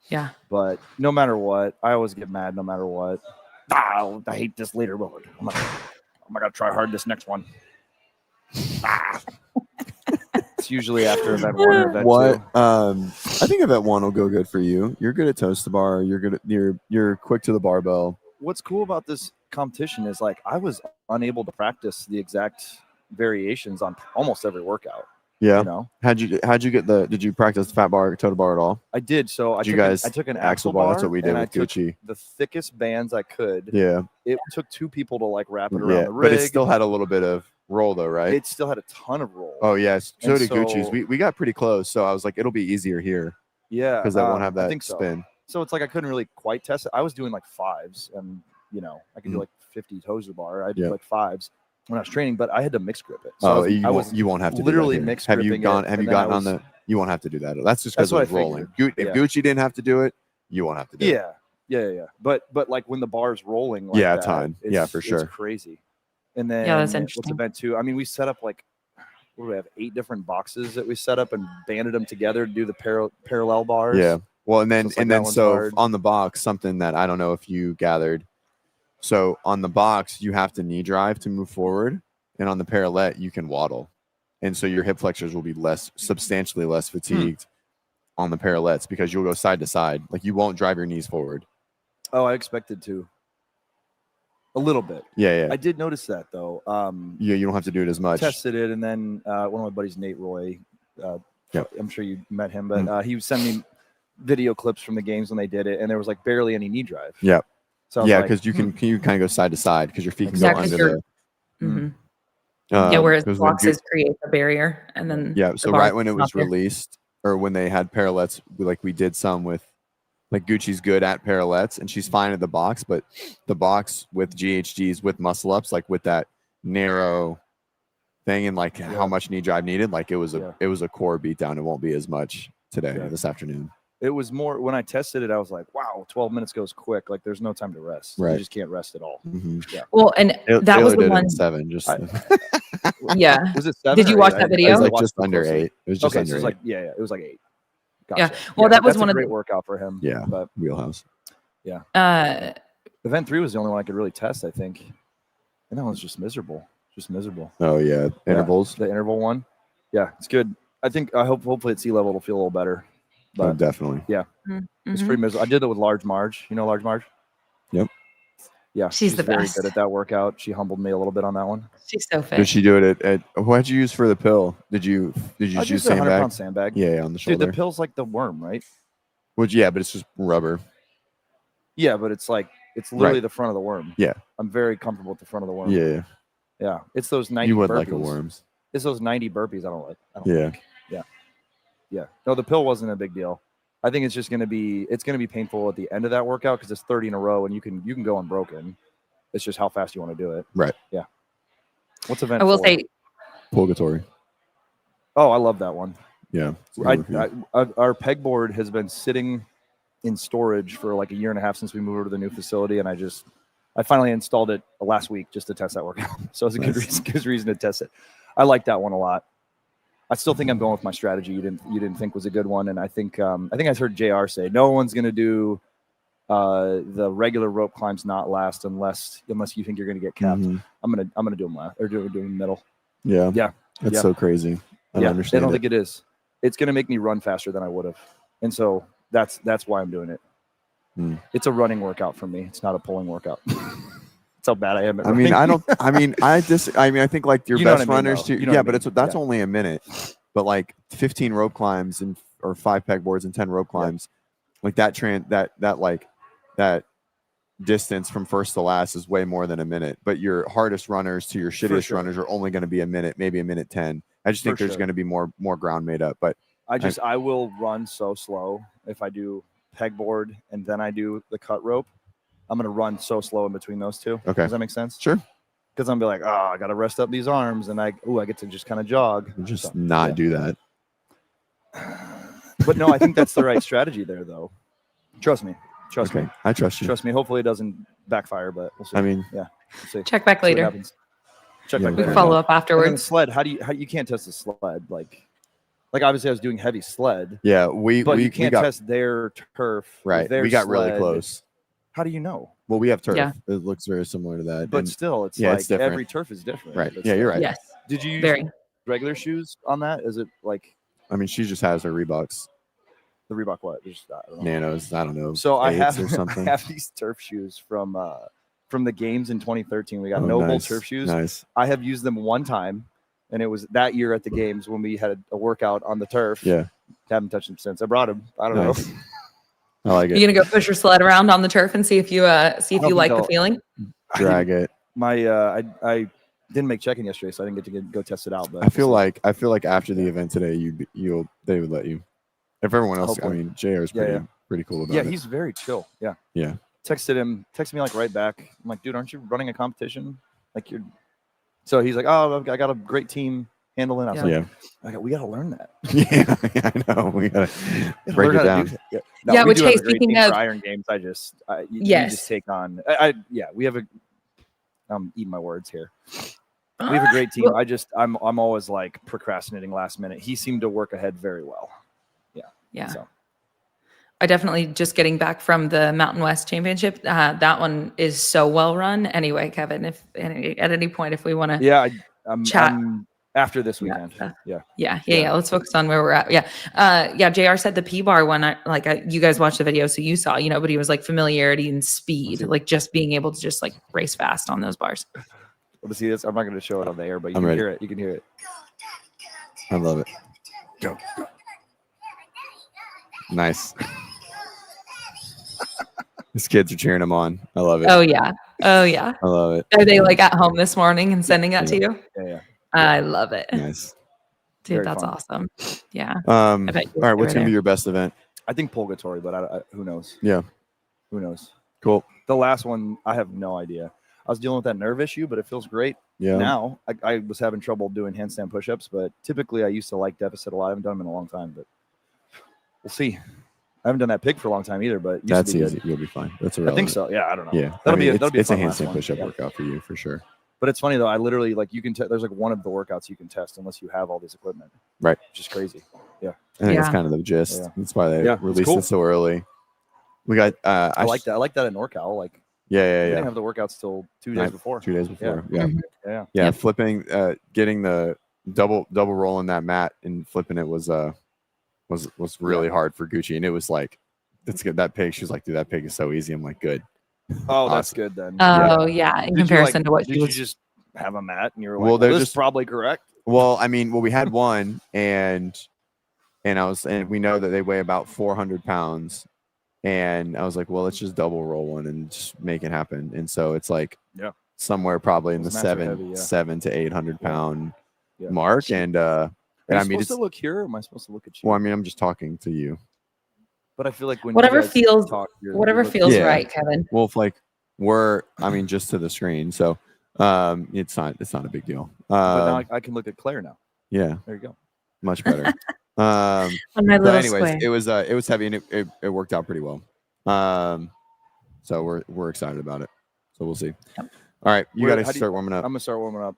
Yeah. But no matter what, I always get mad no matter what. I hate this leaderboard. I'm gonna try hard this next one. It's usually after event 1 or event What? 2. I think event 1 will go good for you. You're good at toast to bar. You're good at you're quick to the barbell. What's cool about this competition is like I was unable to practice the exact variations on almost every workout. Yeah. You know, How'd you get the? Did you practice fat bar, toe to bar at all? I did. So Did you guys I took an axle axle bar? bar. That's what we did and I with took Gucci. the thickest bands I could. Yeah. It took 2 people to like wrap it around Yeah. the rig. But it still had a little bit of roll though, right? It still had a ton of roll. Oh yes. So And did Gucci's. so- We got pretty close. So I was like, it'll be easier here yeah, because they won't have I that think so. spin. So it's like I couldn't really quite test it. I was doing like 5s, and I could do Mhm. like 50 toes to the bar. I did Yeah. like 5s when I was training, but I had to mix grip it. So Oh, I was you won't have to literally do that here. mixed Have you gripping gone? it, Have and you then I gotten on was- the? You won't have to do that. That's just because That's what it's I rolling. figured. If Yeah. Gucci didn't have to do it, you won't have to do it. Yeah. But like when the bar's rolling, like Yeah, that, ton. it's- Yeah, for sure. It's crazy. And then Yeah, that's what's interesting. event 2? I mean, we set up like what do we have? 8 different boxes that we set up and banded them together to do the parallel bars. Yeah. Well, and then So it's like that one's hard. on the box, something that I don't know if you gathered. So on the box, you have to knee drive to move forward, and on the parallel, you can waddle, and so your hip flexors will be substantially less fatigued on the parallettes because you'll go side to side. Like you won't drive your knees forward. Oh, I expected to. A little bit. Yeah. I did notice that though. Yeah, you don't have to do it as much. Tested it, and then one of my buddies, Nate Roy, Yep. I'm sure you met him, but he sent me video clips from the games when they did it, and there was like barely any knee drive. Yep. So I was Yeah, like, because you kind of go side to side because your feet can Yeah, go 'cause under you're- the. Mhm. um, Yeah, whereas 'cause when boxes create a barrier, and then Yeah, so bar right when it is not was there. released, or when they had parallettes, we did some with, like Gucci's good at parallettes, and she's fine at the box, but the box with GHGs with muscle ups, like with that narrow thing, and like how much knee drive needed, like it was a core beatdown. It won't be as much today this afternoon. it was more when I tested it. I was like, wow, 12 minutes goes quick. Like there's no time to rest. Right. You just can't rest at all. Well, and that was the one. 7. Just Yeah. Was it 7? Did you or watch 8? that I video? it was like watched just it under closely. 8. It was just Okay, under so 8. it's like it was like 8. Yeah. Gotcha. Well, that was that's one a of great the workout for him. Yeah. But Wheelhouse. event 3 was the only one I could really test, I think, and that one's just miserable. Just miserable. Oh yeah, intervals. The interval one. Yeah, it's good. hopefully at sea level it'll feel a little better. Oh, But definitely. it's pretty miserable. I did it with Large Marge. You know Large Marge? Yep. Yeah, She's the very best. good at that workout. She humbled me a little bit on that one. She's so Did fit. she do it at what'd you use for the pill? Did you I use used a 100 sandbag? pound sandbag. Yeah, on the Dude, shoulder. the pill's like the worm, right? Which but it's just rubber. Yeah, but it's literally the front of the worm. Yeah. I'm very comfortable with the front of the worm. Yeah. Yeah. It's those 90 You would burpees. like a worms. It's those 90 burpees I don't like. Yeah. Like. Yeah. No, the pill wasn't a big deal. I think it's just gonna be painful at the end of that workout because it's 30 in a row and you can go unbroken. It's just how fast you want to do it. Right. Yeah. What's event? I will 4? say, Purgatory. Oh, I love that one. Yeah. Our pegboard has been sitting in storage for like a year and a half since we moved over to the new facility, and I finally installed it last week just to test that workout. So it's a good reason to test it. I like that one a lot. I still think I'm going with my strategy you didn't think was a good one, and I think I heard JR say no one's going to do the regular rope climbs not last unless you think you're going to get capped. Mhm. I'm gonna do them last or do them in the middle. Yeah. Yeah. That's Yeah. so crazy. I don't understand. I don't think it is. It's going to make me run faster than I would have, and so that's why I'm doing it. Hmm. It's a running workout for me. It's not a pulling workout. That's how bad I am at I mean, running. I think like your You know best what I mean, runners though. too. You know Yeah, what I but mean. that's Yeah. only a minute. But like 15 rope climbs or 5 pegboards and 10 rope climbs, like that distance from first to last is way more than a minute. But your hardest runners to your shittiest sure. runners are only going to be a minute, maybe a minute 10. I just think For there's sure. going to be more ground made up. But I will run so slow if I do pegboard and then I do the cut rope. I'm gonna run so slow in between those two. Okay. Does that make sense? Sure. Because I'm be like, I gotta rest up these arms, and I get to just kind of jog. Just So, not yeah. do that. But no, I think that's the right strategy there, though. Trust me. Trust me. I trust you. Trust me. Hopefully it doesn't backfire, but we'll see. I mean, we'll see. check back See what later. happens. Check Yeah, back we We later. follow up And then the afterwards. sled. How you can't test the sled? Like obviously I was doing heavy sled, yeah, but we you can't got test their turf. with right. their We got really sled. close. How do you know? Well, we have turf. Yeah. It looks very similar to that. But And- still, it's yeah, like it's different. every turf is different. Right. It's Yeah, you're like- right. Yes, Did you use very. regular shoes on that? Is it like I mean, she just has her Reeboks the Reebok what? Just, I don't know. Nanos. I don't know. So I eights have or something. I have these turf shoes from the games in 2013. We got Oh, Noble nice. turf shoes. Nice. I have used them one time, and it was that year at the games when we had a workout on the turf. Yeah. Haven't touched them since. I brought them. I don't Nice. know. I like You it. gonna go push your sled around on the turf and see if you don't like think the I'll- feeling? Drag it. I didn't make check-in yesterday, so I didn't get to go test it out. But I feel like after the event today, they would let you. If everyone else, Hopefully. I mean, JR is Yeah, pretty cool about yeah, it. he's very chill. Yeah. Yeah. Texted me like right back. I'm like, dude, aren't you running a competition? Like you're. So he's like, oh, I got a great team handling. I was Yeah. like, we got to learn that. Yeah, I know. We gotta break Learn it how to do down. that. Yeah, we which, do have hey, a great speaking team of- for Iron Games, you Yes. just take on. We have a. I'm eating my words here. We have a great team. Well- I'm always like procrastinating last minute. He seemed to work ahead very well. Yeah. So I definitely just getting back from the Mountain West Championship. That one is so well run. Anyway, Kevin, if at any point if we want to, yeah, I'm Chat. after this Yeah. weekend. Yeah. yeah, let's focus on where we're at. Yeah, Jr. said the P bar one. You guys watched the video, so you saw, but he was like familiarity and speed, like just being able to just like race fast on those bars. Well, to see this, I'm not going to show it on the air, but you I'm can ready. hear it. You can hear it. I love it. Go. Nice. His kids are cheering him on. I love it. Oh yeah, I love it. Are they like at home this morning and sending that to you? Yeah. I love it, Nice. dude. Very That's fun. awesome. Yeah. All bet you right. What's were gonna be there. your best event? I think purgatory, but who knows? Yeah. Who knows? Cool. The last one, I have no idea. I was dealing with that nerve issue, but it feels great Yeah. now. I was having trouble doing handstand push-ups, but typically I used to like deficit a lot. I haven't done them in a long time, but we'll see. I haven't done that pig for a long time either, but it used That's to be easy. good. You'll be fine. That's I think irrelevant. so. Yeah, I don't know. Yeah. That'll be a it's a fun last handstand one. push-up Yeah. workout for you for sure. But it's funny though. I literally you can there's like one of the workouts you can test unless you have all this equipment. Right. Which is crazy. I think it's Yeah. kind of the gist. Yeah. That's why they Yeah, it's released cool. it so early. We got. I like that. I like that at NorCal. Like we Yeah. didn't have the workouts till 2 days Right. before. 2 days before. Yeah. Mhm. Yeah. Yeah. Yep. Flipping, getting the double rolling that mat and flipping it was really hard for Gucci, and it was like, that's good. That pig, she was like, dude, that pig is so easy. I'm like, good. Oh, that's Awesome. good then. Oh yeah, in comparison to what did she you was. just have a mat and you're like, Well, well, they're this just- is probably correct. Well, I mean, we had one, and we know that they weigh about 400 pounds, and I was like, well, let's just double roll one and just make it happen. And so it's like, somewhere probably in the Those mats are heavy, 7 to 800 pound Yeah. mark, and Are you I mean, supposed to look here, or am I supposed to look at you? well, I mean, I'm just talking to you. But I feel like when Whatever you guys feels- talk, you Whatever look- feels Yeah. right, Kevin. Well, if like I mean, just to the screen, so it's not a big deal. But now I can look at Claire now. Yeah, There you go. much better. On my But little anyways, square. it was heavy, and it worked out pretty well. So we're excited about it. So we'll see. Yep. All right, you got How to do you- start warming up. I'm gonna start warming up.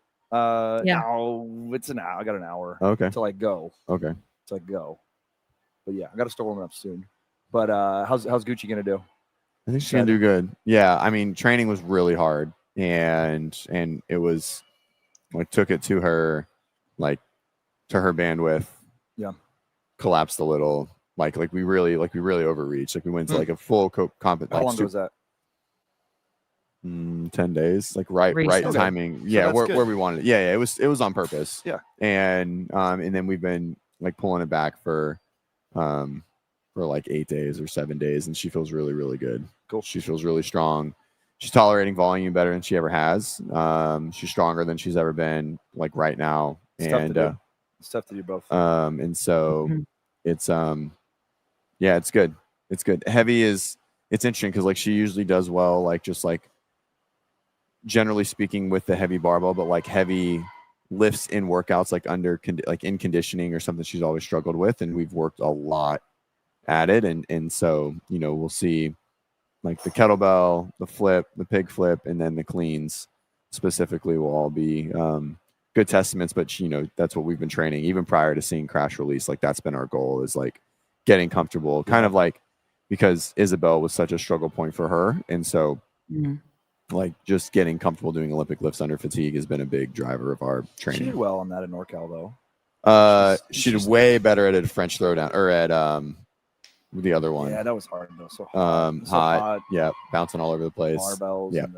Yeah. Now it's an hour. I got an hour Okay. till I go. Okay. Till I go. But yeah, I got to start warming up soon. But how's Gucci gonna do? I think she's gonna do good. Yeah, I mean, training was really hard, and it was, I took it to her, like, to her bandwidth. Yeah. Collapsed a little. Like we really overreached. Like we went to like a full comp. How long was that? 10 days, like right Recent. Okay. timing. So Yeah, that's where good. we wanted it. Yeah, it was on purpose. Yeah. And then we've been like pulling it back for like 8 days or 7 days, and she feels really, really good. Cool. She feels really strong. She's tolerating volume better than she ever has. She's stronger than she's ever been, like right now. It's tough to And do. It's tough to do both. and so Mhm. it's yeah, it's good. It's good. Heavy is, it's interesting because like she usually does well, like just like generally speaking with the heavy barbell, but like heavy lifts in workouts, like like in conditioning or something she's always struggled with, and we've worked a lot at it, and so we'll see like the kettlebell, the flip, the pig flip, and then the cleans specifically will all be good testaments. But that's what we've been training even prior to seeing crash release. Like that's been our goal, is like getting comfortable, kind of like, because Isabel was such a struggle point for her, and so Mhm. like just getting comfortable doing Olympic lifts under fatigue has been a big driver of our She did training. well on that in NorCal though. She did way better at a French throwdown, or at the other one. Yeah, that was hard though. So hot. So Hot, yeah, bouncing all over the place. Barbells. Yeah. And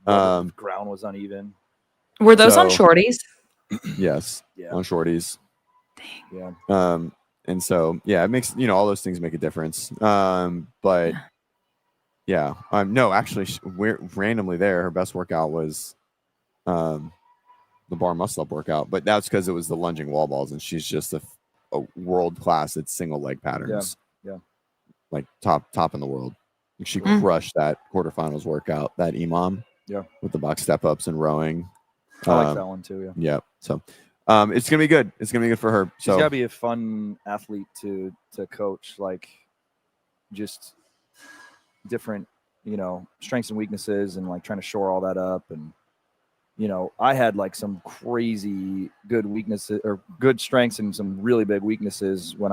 the Um, ground was uneven. Were those on So- shorties? Yes, Yeah. on shorties. Yeah. And so yeah, it makes all those things make a difference. But yeah, no, actually, we're randomly there. Her best workout was the bar muscle up workout, but that's because it was the lunging wall balls, and she's just a world class at single leg patterns. Yeah. Like top in the world. She Mm. crushed that quarterfinals workout, that Imam. Yeah. With the box step ups and rowing. I like that one too. Yeah. Yeah. So it's gonna be good. It's gonna be good for her. She's So gotta be a fun athlete to coach, like just different, strengths and weaknesses, and like trying to shore all that up. And I had like some crazy good weaknesses or good strengths and some really big weaknesses when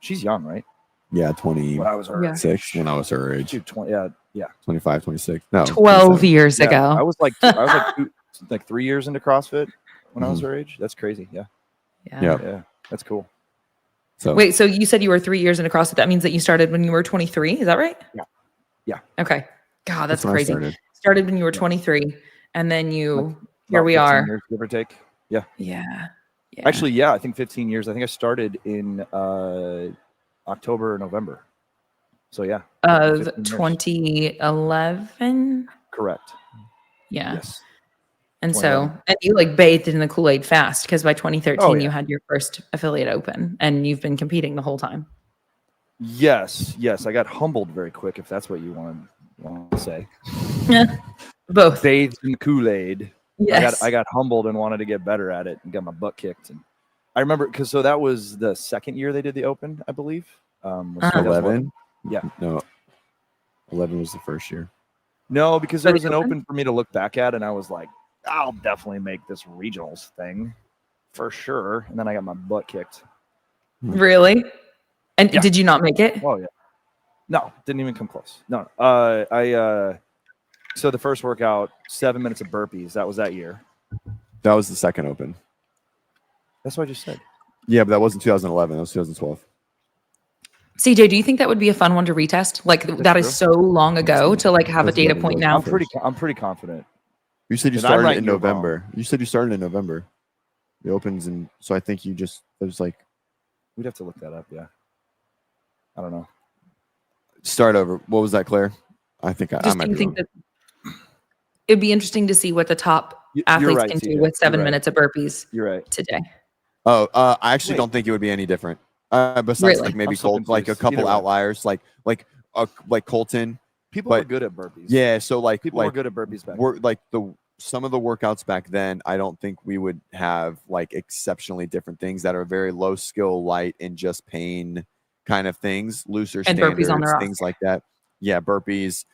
she's young, right? yeah, 26 When I was her Yeah. age. when I was her age. Dude, 20, yeah. 25, 26. No. 12 27. years Yeah, ago. I was like 3 years into CrossFit when I was her age. That's crazy. Yeah. Yeah. Yeah. That's cool. So Wait, so you said you were 3 years into CrossFit. That means that you started when you were 23. Is that right? Yeah. Yeah. Okay. God, that's when I crazy. started. Started when you were 23, and then here About we 15 are. years, give or take. Yeah. Yeah. Actually, yeah, I think 15 years. I think I started in October or November. So yeah. Of 15 years. 2011. Correct. Yeah. Yes. And 2011. and you like bathed in the Kool-Aid fast, because by 2013 Oh, yeah. you had your first affiliate open, and you've been competing the whole time. Yes. I got humbled very quick, if that's what you want to say. Both. Bathed in Kool-Aid. Yes. I got humbled and wanted to get better at it and got my butt kicked. And I remember because that was the second year they did the Open, I believe. Was 11? Yeah. No. 11 was the first year. No, because For there the was an Open? Open for me to look back at, and I was like, I'll definitely make this regionals thing for sure. And then I got my butt kicked. Really? And Yeah. did you not make it? Oh yeah. No, didn't even come close. No. So the first workout, 7 minutes of burpees. That was that year. That was the second Open. That's what I just said. Yeah, but that wasn't 2011. That was 2012. CJ, do you think that would be a fun one to retest? Like that is so long ago to like have a data point now. I'm pretty confident. You said you started in November. You said you started in November. It opens, and so I think there's like. We'd have to look that up. Yeah. I don't know. Start over. What was that, Claire? I think I might be wrong. That it'd be interesting to see what the top athletes can do with 7 minutes of burpees. You're right. Today. Oh, I actually don't think it would be any different. Besides like maybe like a couple outliers, like Colton. People were good at burpees. Yeah, so like people were good at burpees back then. Like some of the workouts back then, I don't think we would have like exceptionally different things that are very low skill, light, and just pain kind of things, looser and standards, burpees on their things like that. Yeah, burpees,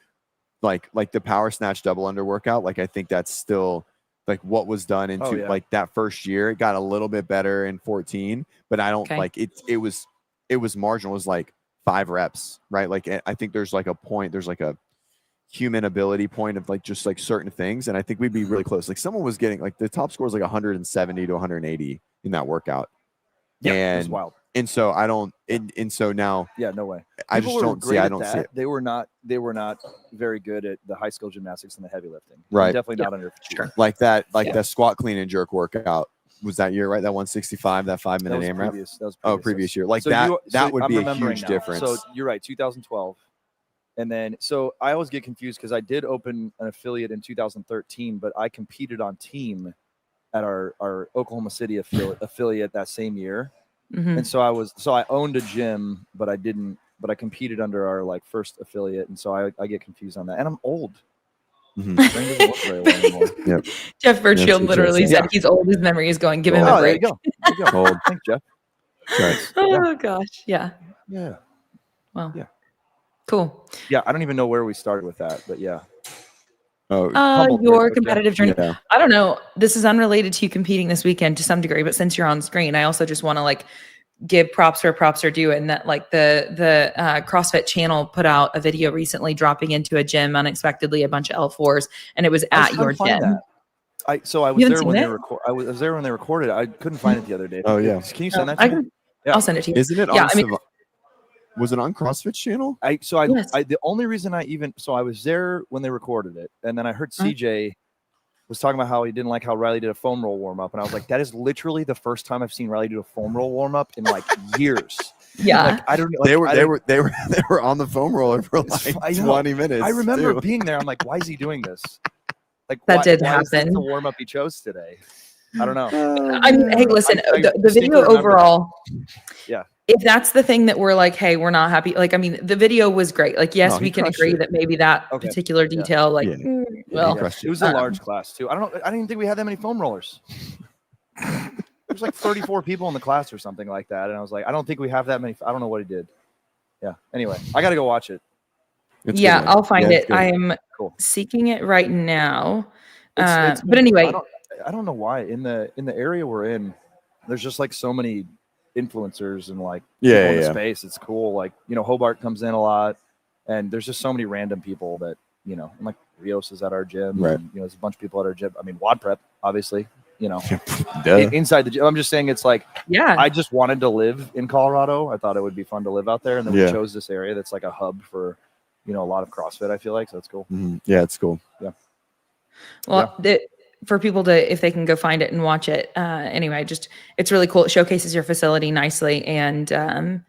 like the power snatch double under workout. Like I think that's still like what was done into like that first year. It got a little bit better in 14, but I don't like it. It was marginal. It was like 5 reps, right? Like I think there's like a point. There's like a human ability point of like just like certain things, and I think we'd be really close. Like someone was getting like the top score was like 170 to 180 in that workout. Yeah, and it was wild. And so I don't. And so now, yeah, no way. I just don't see. I don't see it. They were not very good at the high skill gymnastics and the heavy lifting. Right. Definitely not under. Sure. Like that. Like that squat, clean, and jerk workout was that year, right? That 165, that 5 minute AMRAP. That was previous year. Like so that would I'm be a huge difference. So you're right. 2012. And then, so I always get confused because I did open an affiliate in 2013, but I competed on team at our Oklahoma City affiliate that same year. Mm-hmm. And so I owned a gym, but I competed under our like first affiliate. And so I get confused on that. And I'm old. Mm-hmm. Brain doesn't work very well anymore. Yep. Jeff Birchfield literally said he's old. His memory is going. Give him a break. There you go. Old. Thanks, Jeff. Right. Oh gosh. Yeah. Yeah. Well. Yeah. Cool. Yeah. I don't even know where we started with that, but yeah. Your competitive journey. Yeah. I don't know. This is unrelated to you competing this weekend to some degree, but since you're on screen, I also just want to like give props where props are due, and that like the CrossFit channel put out a video recently dropping into a gym unexpectedly, a bunch of L4s, and it was at your gym. I was there when I was there when they recorded. I couldn't find it the other day. Oh yeah. Can you send that to me? I'll send it to you. Isn't it? Yeah. Was it on CrossFit's channel? Yes. The only reason I was there when they recorded it, and then I heard CJ was talking about how he didn't like how Riley did a foam roll warm up, and I was like, that is literally the first time I've seen Riley do a foam roll warm up in like years. Yeah, like, I don't. Like, they were on the foam roller for like 20 minutes. I remember being there. I'm like, why is he doing this? Like that did why happen. Is this the warm up he chose today? I don't know. I mean, hey, listen, the video overall. Yeah. If that's the thing that we're like, hey, we're not happy. Like, I mean, the video was great. Like, yes, we can agree that maybe that particular detail, like, well, it was a large class too. I didn't even think we had that many foam rollers. There's like 34 people in the class or something like that. And I was like, I don't think we have that many. I don't know what he did. Yeah. Anyway, I got to go watch it. I'll find it. I am seeking it right now. But anyway, I don't know why in the area we're in, there's just like so many influencers and like people in the space. It's cool. Like, Hobart comes in a lot, and there's just so many random people that, and like Rios is at our gym. Right. And, there's a bunch of people at our gym. I mean, WODprep, obviously, inside the gym. I'm just saying it's like, I just wanted to live in Colorado. I thought it would be fun to live out there. And then we chose this area that's like a hub for, a lot of CrossFit, I feel like. So it's cool. Mm-hmm. Yeah, it's cool. Yeah. Well, for people to, if they can go find it and watch it. Anyway, it's really cool. It showcases your facility nicely. And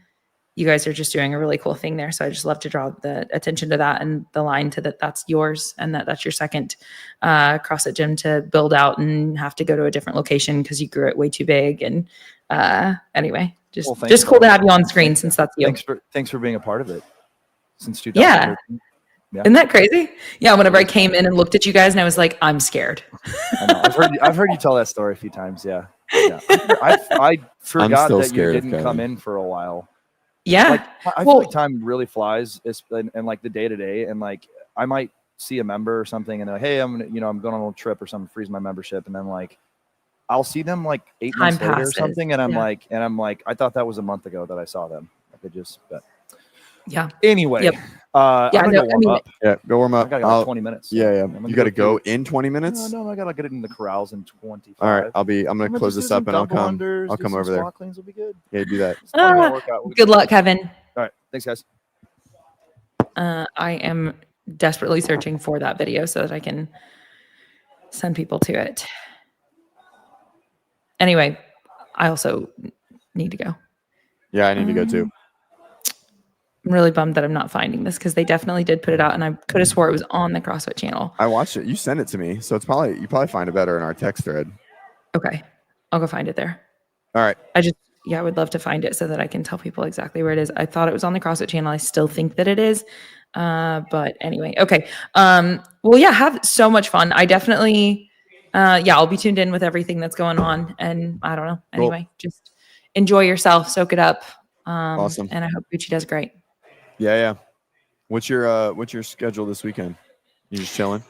you guys are just doing a really cool thing there. So I just love to draw the attention to that and the line to that's yours, and that's your second CrossFit gym to build out and have to go to a different location because you grew it way too big. And anyway, just cool to have you on screen since that's you. Thanks for being a part of it since 2013. Yeah. Isn't that crazy? Yeah. Whenever I came in and looked at you guys, and I was like, I'm scared. I know. I've heard you tell that story a few times. Yeah. I forgot that you didn't come in for a while. Yeah. Like, I feel like time really flies, and like the day to day, and like I might see a member or something, and they're like, hey, I'm going on a little trip or something, freeze my membership, and then like I'll see them like 8 months later or something, and I'm like, I thought that was a month ago that I saw them. Like but Yeah. Anyway, Yep. I'm Yeah, gonna no, go I warm mean, up. Yeah, go warm I up. got like 20 minutes. Yeah, yeah. I'm gonna You got to go do- in 20 minutes. No, I gotta get it in the corrals in 25. All right, I'm gonna I'm close just this do up some and I'll double come. unders, I'll do come some over there. squat cleans will be good. Yeah, do that. It's a 20-minute workout. We'll good get luck, Kevin. All right, thanks, guys. I am desperately searching for that video so that I can send people to it. Anyway, I also need to go. Yeah, I need to go too. I'm really bummed that I'm not finding this because they definitely did put it out, and I could have swore it was on the CrossFit channel. I watched it. You sent it to me, so it's probably you probably find it better in our text thread. Okay, I'll go find it there. All right. I would love to find it so that I can tell people exactly where it is. I thought it was on the CrossFit channel. I still think that it is. But anyway, okay. Well, yeah, have so much fun. I definitely, I'll be tuned in with everything that's going on. And I don't know. Cool. Anyway, just enjoy yourself, soak it up. Awesome. And I hope Gucci does great. Yeah, yeah. What's your schedule this weekend? You just chilling?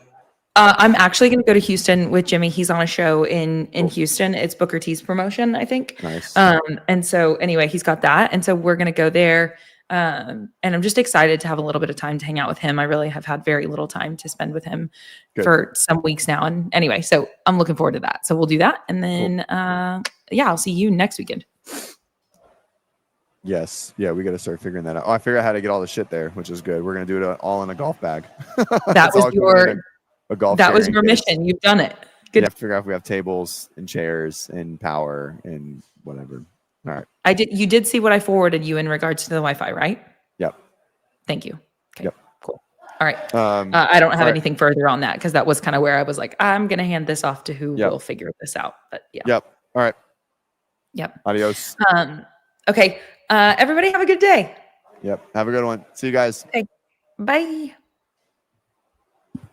I'm actually going to go to Houston with Jimmy. He's on a show in Houston. It's Booker T's promotion, I think. Nice. And so anyway, he's got that. And so we're going to go there. And I'm just excited to have a little bit of time to hang out with him. I really have had very little time to spend with him for some weeks now. And anyway, so I'm looking forward to that. So we'll do that. And then, I'll see you next weekend. Yes. Yeah, we got to start figuring that out. Oh, I figured out how to get all the shit there, which is good. We're going to do it all in a golf bag. That was a golf. That was sharing your case. mission. You've done it. Good. Yeah, figure out if we have tables and chairs and power and whatever. All right. You did see what I forwarded you in regards to the Wi-Fi, right? Yep. Thank you. Okay. Yep. Cool. All right. I I don't have anything further on that because that was kind of where I was like, I'm going to hand this off to who will figure this out. But yeah. Yep. All right. Yep. Adios. Okay. Everybody have a good day. Yep. Have a good one. See you guys. Okay. Bye.